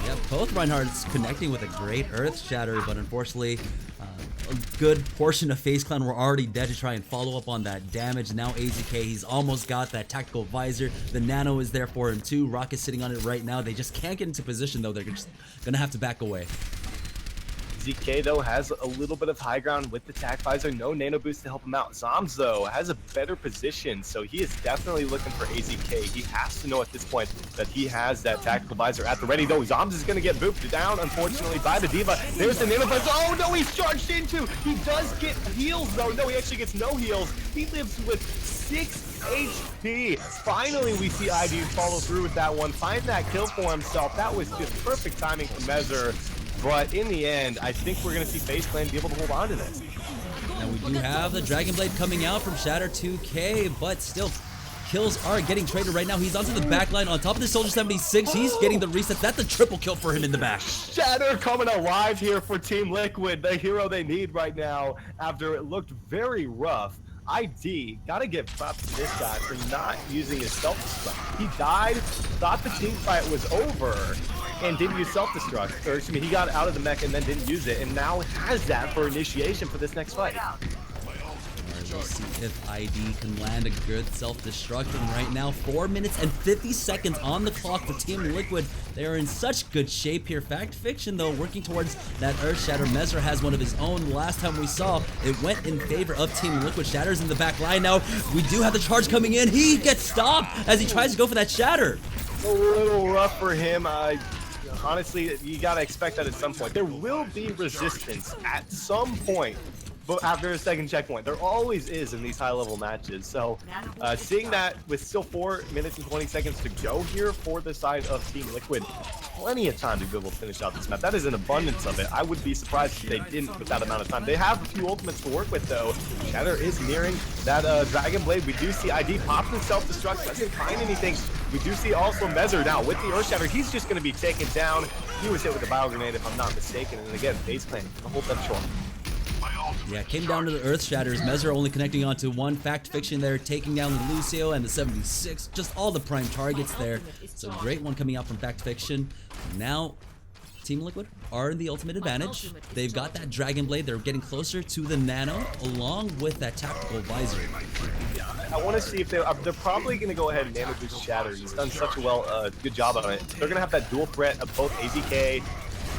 Speaker 1: Yeah, both Reinhardt's connecting with a great Earth Shatter, but unfortunately, a good portion of FaZe Clan were already dead to try and follow up on that damage. Now AZK, he's almost got that tactical visor. The nano is there for him too. Rocket's sitting on it right now. They just can't get into position though. They're just gonna have to back away.
Speaker 2: ZK though has a little bit of high ground with the tac visor, no nano boost to help him out. Zoms though has a better position, so he is definitely looking for AZK. He has to know at this point that he has that tactical visor at the ready though. Zoms is going to get booped down unfortunately by the Diva. There's the nano visor. Oh no, he's charged into. He does get heals though. No, he actually gets no heals. He lives with 6 HP. Finally, we see ID follow through with that one, find that kill for himself. That was just perfect timing from Mezzer. But in the end, I think we're going to see FaZe Clan be able to hold on to this.
Speaker 1: Now we do have the Dragon Blade coming out from Shatter 2K, but still, kills are getting traded right now. He's onto the back line on top of the Soldier 76. He's getting the reset. That's a triple kill for him in the back.
Speaker 2: Shatter coming alive here for Team Liquid, the hero they need right now after it looked very rough. ID, gotta give props to this guy for not using his self-destruct. He died, thought the team fight was over, and didn't use self-destruct. Or excuse me, he got out of the mech and then didn't use it, and now has that for initiation for this next fight.
Speaker 1: We'll see if ID can land a good self-destruct. And right now, 4 minutes and 50 seconds on the clock for Team Liquid. They are in such good shape here. Fact Fiction, though, working towards that Earth Shatter. Mezzer has one of his own. Last time we saw, it went in favor of Team Liquid. Shatter's in the back line now. We do have the charge coming in. He gets stopped as he tries to go for that Shatter.
Speaker 2: A little rough for him. Honestly, you gotta expect that at some point. There will be resistance at some point. But after a second checkpoint, there always is in these high-level matches. So, seeing that with still 4 minutes and 20 seconds to go here for the side of Team Liquid, plenty of time to be able to finish out this map. That is an abundance of it. I would be surprised if they didn't with that amount of time. They have a few ultimates to work with, though. Shatter is nearing that Dragon Blade. We do see ID pop the self-destruct, doesn't find anything. We do see also Mezzer now with the Earth Shatter. He's just going to be taken down. He was hit with a bio grenade, if I'm not mistaken. And again, FaZe Clan to hold them short.
Speaker 1: Yeah, came down to the Earth Shatters. Mezzer only connecting onto one. Fact Fiction there, taking down the Lucio and the 76. Just all the prime targets there. So great one coming out from Fact Fiction. Now, Team Liquid are in the ultimate advantage. They've got that Dragon Blade. They're getting closer to the Nano, along with that tactical visor.
Speaker 2: I want to see if they're probably going to go ahead and nano boost Shatter. He's done such a good job on it. They're going to have that dual threat of both AZK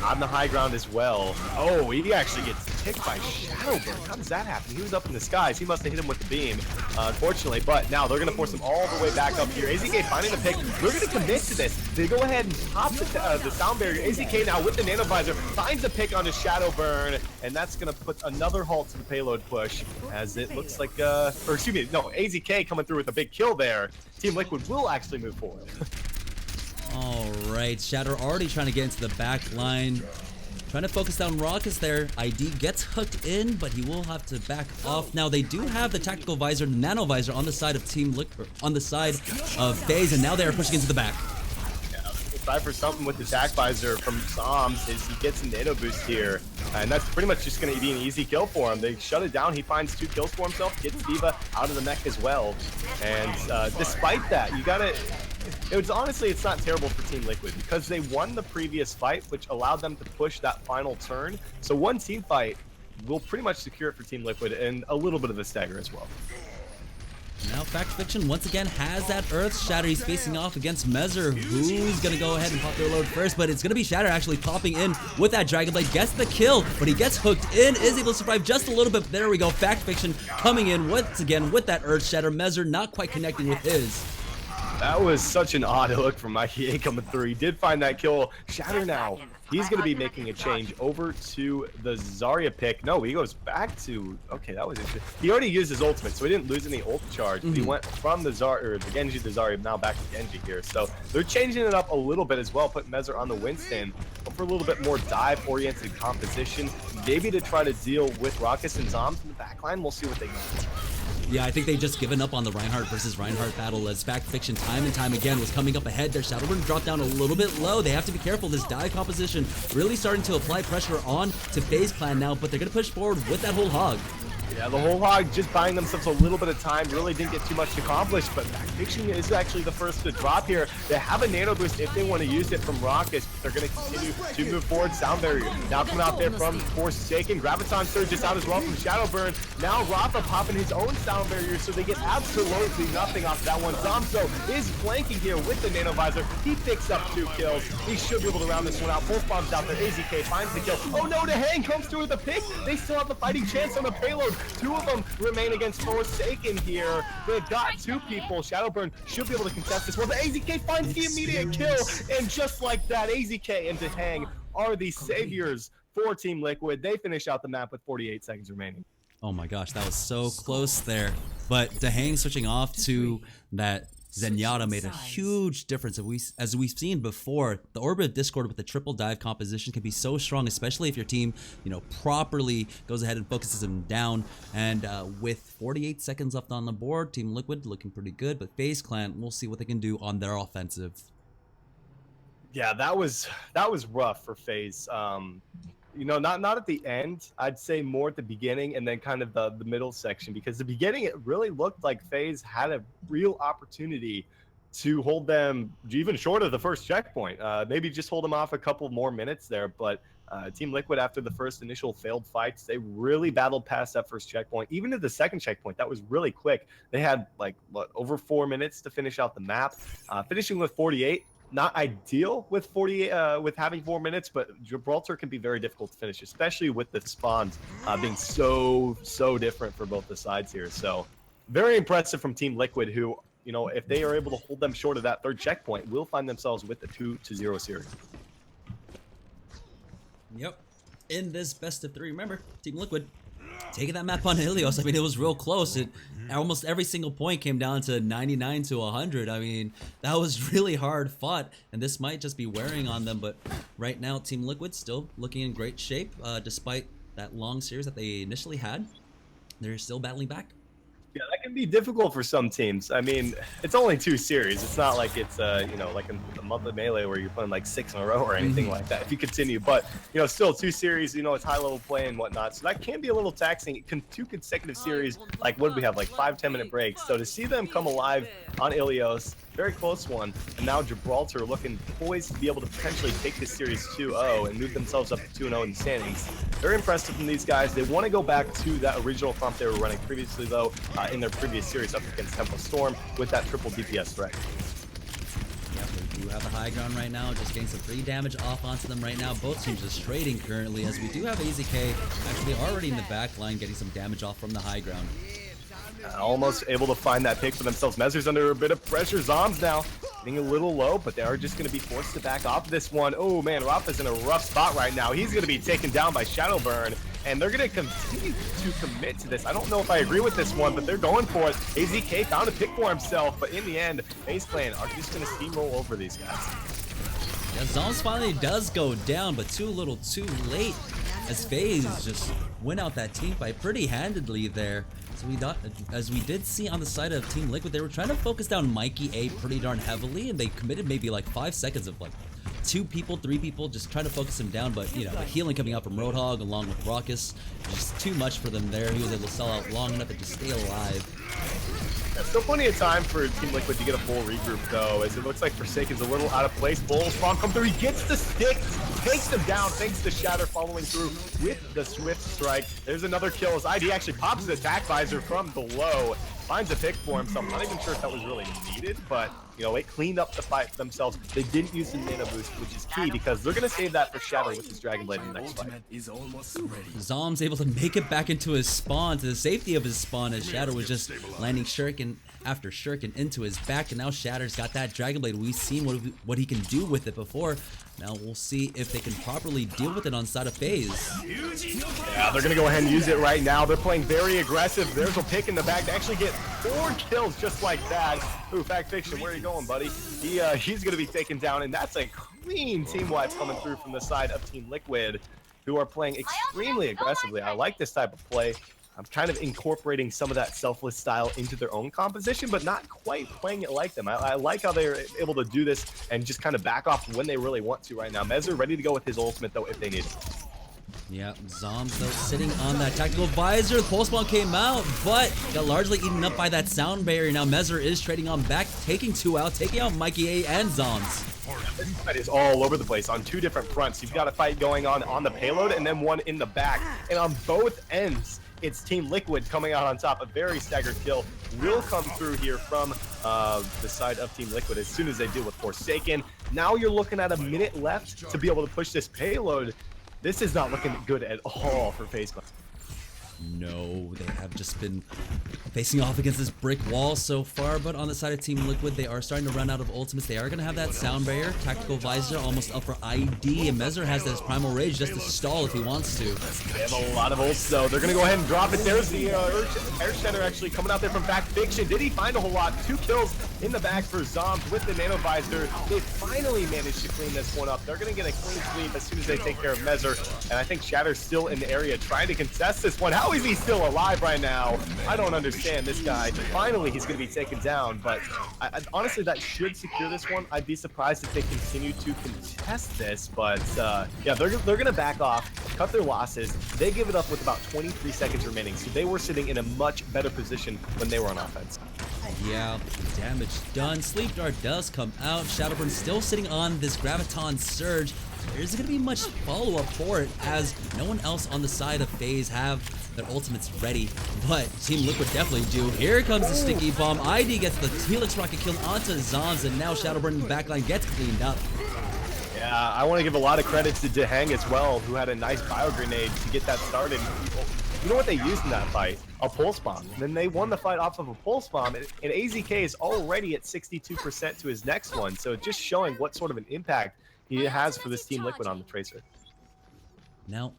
Speaker 2: on the high ground as well. Oh, he actually gets picked by Shadowburn. How does that happen? He was up in the skies. He must have hit him with the beam, unfortunately. But now they're going to force him all the way back up here. AZK finding the pick. We're going to commit to this. They go ahead and pop the sound barrier. AZK now with the nano visor finds the pick onto Shadowburn, and that's going to put another halt to the payload push, as it looks like, or excuse me, no, AZK coming through with a big kill there. Team Liquid will actually move forward.
Speaker 1: All right, Shatter already trying to get into the back line. Trying to focus down Raucous there. ID gets hooked in, but he will have to back off. Now they do have the tactical visor, the nano visor on the side of on the side of Faze, and now they are pushing into the back.
Speaker 2: Try for something with the attack visor from Zombs is he gets a nano boost here, and that's pretty much just going to be an easy kill for him. They shut it down. He finds 2 kills for himself, gets D.Va out of the mech as well. And despite that, it's not terrible for Team Liquid because they won the previous fight, which allowed them to push that final turn. So one team fight will pretty much secure it for Team Liquid and a little bit of a stagger as well.
Speaker 1: Now Fact Fiction once again has that Earth Shatter. He's facing off against Mezzer, who's gonna go ahead and pop their load first, but it's gonna be Shatter actually popping in with that Dragon Blade, gets the kill, but he gets hooked in, is able to survive just a little bit. There we go, Fact Fiction coming in once again with that Earth Shatter. Mezzer not quite connecting with his.
Speaker 2: That was such an odd hook from Mikey A coming through. He did find that kill. Shatter now. He's going to be making a change over to the Zarya pick. No, he goes back to... Okay, that was interesting. He already used his ultimate, so he didn't lose any ult charge. He went from the Genji to Zarya, now back to Genji here. So they're changing it up a little bit as well, putting Mezzer on the Winston. But for a little bit more dive-oriented composition, maybe to try to deal with Raucous and Zombs in the backline. We'll see what they can do.
Speaker 1: Yeah, I think they just given up on the Reinhardt versus Reinhardt battle as Fact Fiction time and time again was coming up ahead. Their Shadowburn dropped down a little bit low. They have to be careful. This dive composition really starting to apply pressure on to FaZe Clan now, but they're going to push forward with that whole hog.
Speaker 2: Yeah, the whole hog just buying themselves a little bit of time, really didn't get too much accomplished, but Fact Fiction is actually the first to drop here. They have a nano boost if they want to use it from Raucous, but they're going to continue to move forward. Sound Barrier now coming out there from Forsaken. Graviton Surge is out as well from Shadowburn. Now Rafa popping his own Sound Barrier, so they get absolutely nothing off that one. Zomzo is flanking here with the nano visor. He picks up 2 kills. He should be able to round this one out. Pulse bombs out there. AZK finds the kill. Oh no, Dehang comes through with a pick. They still have the fighting chance on the payload. 2 of them remain against Forsaken here. They've got 2 people. Shadowburn should be able to contest this one. The AZK finds the immediate kill, and just like that, AZK and Dehang are the saviors for Team Liquid. They finish out the map with 48 seconds remaining.
Speaker 1: Oh my gosh, that was so close there. But Dehang switching off to that Zenyatta made a huge difference. As we've seen before, the Orbit of Discord with the triple dive composition can be so strong, especially if your team, properly goes ahead and focuses them down. And with 48 seconds left on the board, Team Liquid looking pretty good, but FaZe Clan, we'll see what they can do on their offensive.
Speaker 2: Yeah, that was rough for FaZe. Not at the end. I'd say more at the beginning and then kind of the middle section, because the beginning it really looked like FaZe had a real opportunity to hold them even short of the first checkpoint. Maybe just hold them off a couple more minutes there, but Team Liquid, after the first initial failed fights, they really battled past that first checkpoint. Even to the second checkpoint, that was really quick. They had over 4 minutes to finish out the map, finishing with 48. Not ideal with 48 with having 4 minutes, but Gibraltar can be very difficult to finish, especially with the spawns being so different for both the sides here. So very impressive from Team Liquid, who, if they are able to hold them short of that third checkpoint, will find themselves with the 2-0 series.
Speaker 1: Yep. In this best of 3, remember, Team Liquid taking that map on Ilios. I mean, it was real close. Almost every single point came down to 99 to 100. I mean, that was really hard fought, and this might just be wearing on them. But right now, Team Liquid still looking in great shape, despite that long series that they initially had. They're still battling back.
Speaker 2: Yeah, that can be difficult for some teams. I mean, it's only 2 series. It's not like it's like a month of Melee where you're playing 6 in a row or anything like that if you continue. But still 2 series, it's high level play and whatnot, so that can be a little taxing. 2 consecutive series, what did we have, 5-10 minute breaks? So to see them come alive on Ilios, very close one, and now Gibraltar looking poised to be able to potentially take this series 2-0 and move themselves up to 2-0 in the standings. Very impressive from these guys. They want to go back to that original comp they were running previously, though, in their previous series up against Temple Storm with that triple DPS threat.
Speaker 1: Yeah, we do have the high ground right now, just getting some free damage off onto them right now. Both teams just trading currently, as we do have AZK actually already in the back line getting some damage off from the high ground.
Speaker 2: Almost able to find that pick for themselves. Mezzer's under a bit of pressure. Zombs now getting a little low, but they are just going to be forced to back off this one. Oh man, Rafa's in a rough spot right now. He's going to be taken down by Shadowburn, and they're going to continue to commit to this. I don't know if I agree with this one, but they're going for it. AZK found a pick for himself, but in the end, FaZe Clan are just going to steamroll over these guys.
Speaker 1: Yeah, Zombs finally does go down, but too little too late, as Faze just went out that team fight pretty handedly there. So as we did see on the side of Team Liquid, they were trying to focus down Mikey A pretty darn heavily, and they committed maybe like 5 seconds of like 2 people, 3 people, just trying to focus him down. But you know, the healing coming out from Roadhog along with Raucus, just too much for them there. He was able to sell out long enough to just stay alive.
Speaker 2: There's still plenty of time for Team Liquid to get a full regroup, though, as it looks like Forsaken's a little out of place. Bull's bomb come through. He gets the stick, takes him down, thanks to Shatter following through with the Swift Strike. There's another kill as ID actually pops his attack visor from below. Finds a pick for him, so I'm not even sure if that was really needed, but you know, it cleaned up the fight for themselves. They didn't use the mana boost, which is key because they're gonna save that for Shadow with his Dragon Blade in the next fight.
Speaker 1: Zom's able to make it back into his spawn, to the safety of his spawn, as Shadow was just landing shuriken after shuriken into his back, and now Shatter's got that Dragon Blade. We've seen what he can do with it before. Now we'll see if they can properly deal with it on side of Faze.
Speaker 2: Yeah, they're gonna go ahead and use it right now. They're playing very aggressive. There's a pick in the bag to actually get 4 kills just like that. Ooh, Fact Fiction, where are you going, buddy? He's gonna be taken down, and that's a clean team wipe coming through from the side of Team Liquid, who are playing extremely aggressively. I like this type of play. I'm kind of incorporating some of that selfless style into their own composition, but not quite playing it like them. I like how they're able to do this and just kind of back off when they really want to right now. Mezzer ready to go with his ultimate, though, if they need it.
Speaker 1: Yeah, Zombs, though, sitting on that tactical visor. The pulse bomb came out, but got largely eaten up by that sound barrier. Now Mezzer is trading on back, taking 2 out, taking out Mikey A and Zombs.
Speaker 2: This fight is all over the place on 2 different fronts. You've got a fight going on the payload and then one in the back. And on both ends, it's Team Liquid coming out on top. A very staggered kill will come through here from the side of Team Liquid as soon as they deal with Forsaken. Now you're looking at a minute left to be able to push this payload. This is not looking good at all for FaZe Clan.
Speaker 1: No, they have just been facing off against this brick wall so far, but on the side of Team Liquid, they are starting to run out of ultimates. They are going to have that sound barrier, tactical visor almost up for ID, and Mezzer has this primal rage just to stall if he wants to.
Speaker 2: They have a lot of ults, though. They're going to go ahead and drop it. There's the Air Shatter actually coming out there from Fact Fiction. Did he find a whole lot? 2 kills in the bag for Zombs with the Nano Visor. They finally managed to clean this one up. They're going to get a clean sweep as soon as they take care of Mezzer, and I think Shatter's still in the area trying to contest this one. How is he still alive right now? I don't understand this guy. Finally, he's going to be taken down, but honestly, that should secure this one. I'd be surprised if they continue to contest this, but yeah, they're going to back off, cut their losses. They give it up with about 23 seconds remaining, so they were sitting in a much better position when they were on offense.
Speaker 1: Yeah, damage done. Sleep Dart does come out. Shadowburn still sitting on this Graviton Surge. There isn't going to be much follow-up for it, as no one else on the side of FaZe have their ultimates ready, but Team Liquid definitely do. Here comes the sticky bomb. ID gets the Helix Rocket kill onto Zombs, and now Shadowburn in the backline gets cleaned up.
Speaker 2: Yeah, I want to give a lot of credit to Deheng as well, who had a nice bio grenade to get that started. You know what they used in that fight? A pulse bomb. And then they won the fight off of a pulse bomb, and AZK is already at 62% to his next one, so just showing what sort of an impact he has for this Team Liquid on the Tracer.
Speaker 1: Now,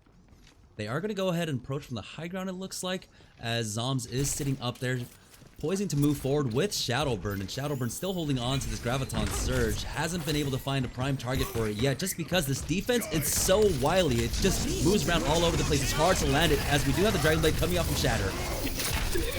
Speaker 1: they are going to go ahead and approach from the high ground, it looks like, as Zombs is sitting up there, poising to move forward with Shadowburn, and Shadowburn still holding on to this Graviton Surge. Hasn't been able to find a prime target for it yet, just because this defense, it's so wily. It just moves around all over the place. It's hard to land it, as we do have the Dragon Blade coming out from Shatter.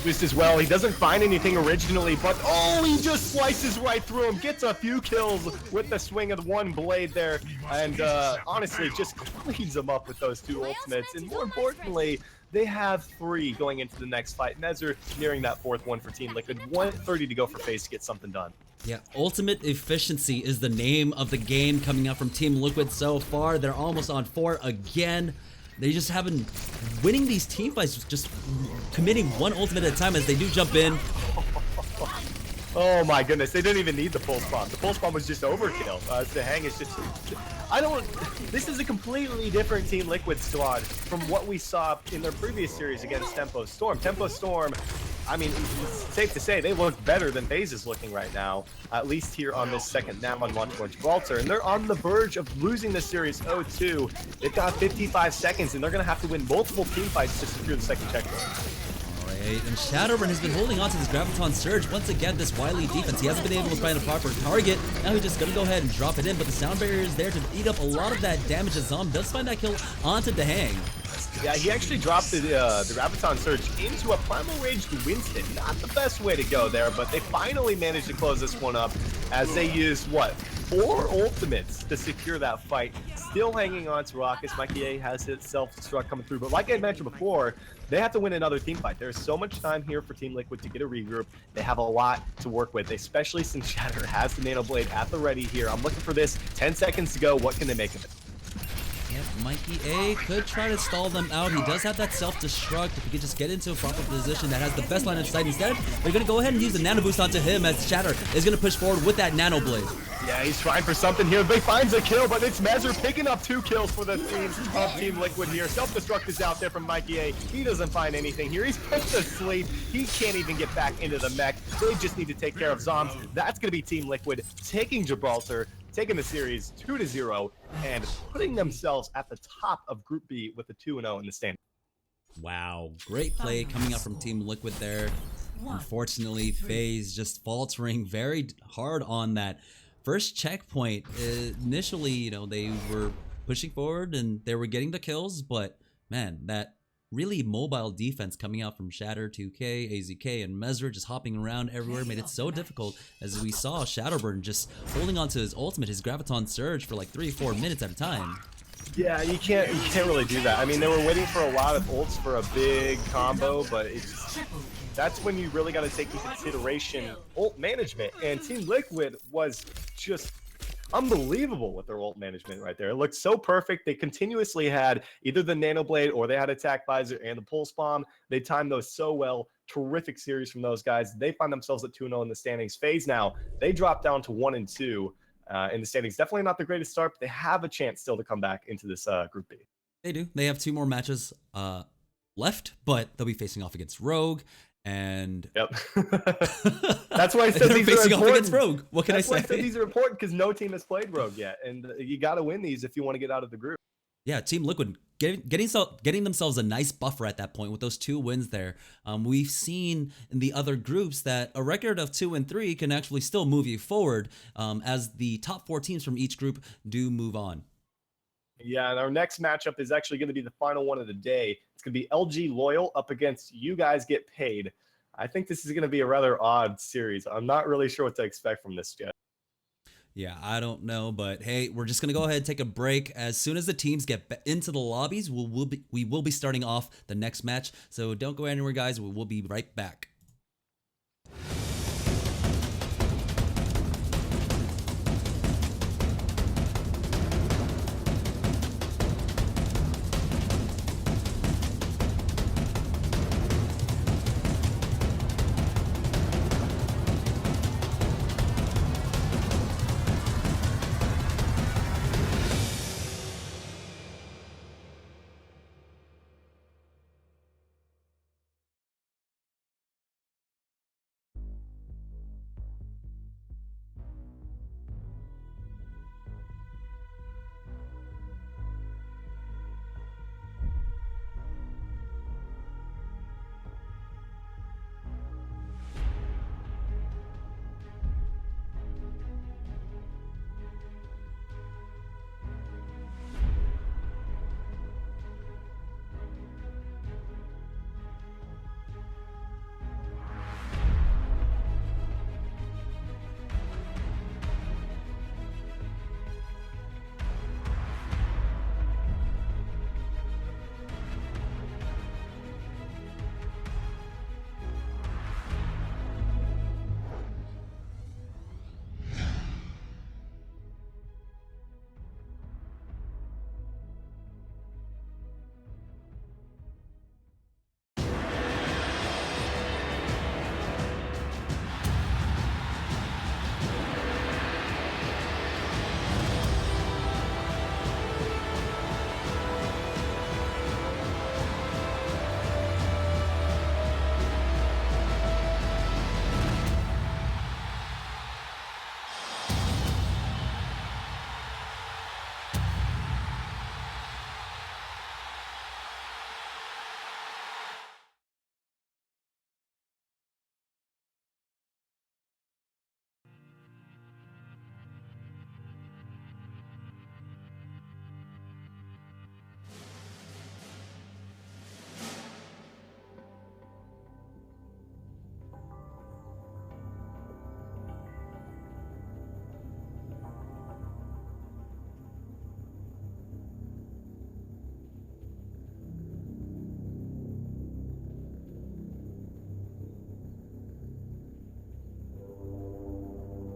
Speaker 2: Boost as well. He doesn't find anything originally, but oh, he just slices right through him, gets a few kills with the swing of the one blade there, and honestly just cleans him up with those 2 ultimates. And more importantly, they have 3 going into the next fight. Mezzer nearing that 4th one for Team Liquid. 1:30 to go for FaZe to get something done.
Speaker 1: Yeah, ultimate efficiency is the name of the game coming out from Team Liquid so far. They're almost on 4 again. They just haven't winning these team fights, just committing 1 ultimate at a time as they do jump in.
Speaker 2: Oh my goodness, they didn't even need the pulse bomb. The pulse bomb was just overkill. Deheng is just... This is a completely different Team Liquid squad from what we saw in their previous series against Tempo Storm. Tempo Storm, I mean, it's safe to say they look better than FaZe is looking right now, at least here on this second nap on launch for Gibraltar. And they're on the verge of losing the series 0-2. They've got 55 seconds, and they're going to have to win multiple team fights to secure the second checkpoint.
Speaker 1: Hey, and Shadowrun has been holding on to this Graviton Surge. Once again, this wily defense. He hasn't been able to find a proper target. Now he's just going to go ahead and drop it in, but the sound barrier is there to eat up a lot of that damage as Zom does find that kill onto Dehang.
Speaker 2: Yeah, he actually dropped the Graviton Surge into a Primal Raged Winston. Not the best way to go there, but they finally managed to close this one up as they used, what, 4 ultimates to secure that fight. Still hanging on to Raucus. Mikey A has his self-destruct coming through, but like I mentioned before, they have to win another team fight. There's so much time here for Team Liquid to get a regroup. They have a lot to work with, especially since Shatter has the Nano Blade at the ready here. I'm looking for this. 10 seconds to go. What can they make of it?
Speaker 1: Yep, Mikey A could try to stall them out. He does have that self-destruct. If he could just get into a proper position that has the best line of sight. Instead, they're going to go ahead and use the Nano Boost onto him as Shatter is going to push forward with that Nano Blade.
Speaker 2: Yeah, he's trying for something here. They finds a kill, but it's Measure picking up 2 kills for the team of Team Liquid here. Self-destruct is out there from Mikey A. He doesn't find anything here. He's put to sleep. He can't even get back into the mech. They just need to take care of Zoms. That's going to be Team Liquid taking Gibraltar, taking the series 2-0, and putting themselves at the top of Group B with a 2-0 in the standings.
Speaker 1: Wow, great play coming up from Team Liquid there. Unfortunately, Faze just faltering very hard on that first checkpoint. Initially, you know, they were pushing forward and they were getting the kills, but man, that really mobile defense coming out from Shatter, 2K, AZK, and Mesra just hopping around everywhere made it so difficult, as we saw Shadowburn just holding on to his ultimate, his Graviton Surge, for like 3-4 minutes at a time.
Speaker 2: Yeah, you can't really do that. I mean, they were waiting for a lot of ults for a big combo, but that's when you really got to take into consideration ult management. And Team Liquid was just unbelievable with their ult management right there. It looked so perfect. They continuously had either the Nano Blade or they had Attack Visor and the Pulse Bomb. They timed those so well. Terrific series from those guys. They find themselves at 2-0 in the standings. Faze now, they drop down to 1-2 in the standings. Definitely not the greatest start, but they have a chance still to come back into this Group B.
Speaker 1: They do. They have 2 more matches left, but they'll be facing off against Rogue. And
Speaker 2: yep, that's why I said these are important.
Speaker 1: Against Rogue. What can I say?
Speaker 2: That's why I said these are important, because no team has played Rogue yet, and you got to win these if you want to get out of the group.
Speaker 1: Yeah, Team Liquid getting themselves a nice buffer at that point with those 2 wins there. We've seen in the other groups that a record of 2 and 3 can actually still move you forward, as the top 4 teams from each group do move on. Yeah,
Speaker 2: and our next matchup is actually going to be the final one of the day. It's going to be LG Loyal up against You Guys Get Paid. I think this is going to be a rather odd series. I'm not really sure what to expect from this yet.
Speaker 1: Yeah, I don't know, but hey, we're just going to go ahead and take a break. As soon as the teams get into the lobbies, we will be starting off the next match. So don't go anywhere, guys. We will be right back.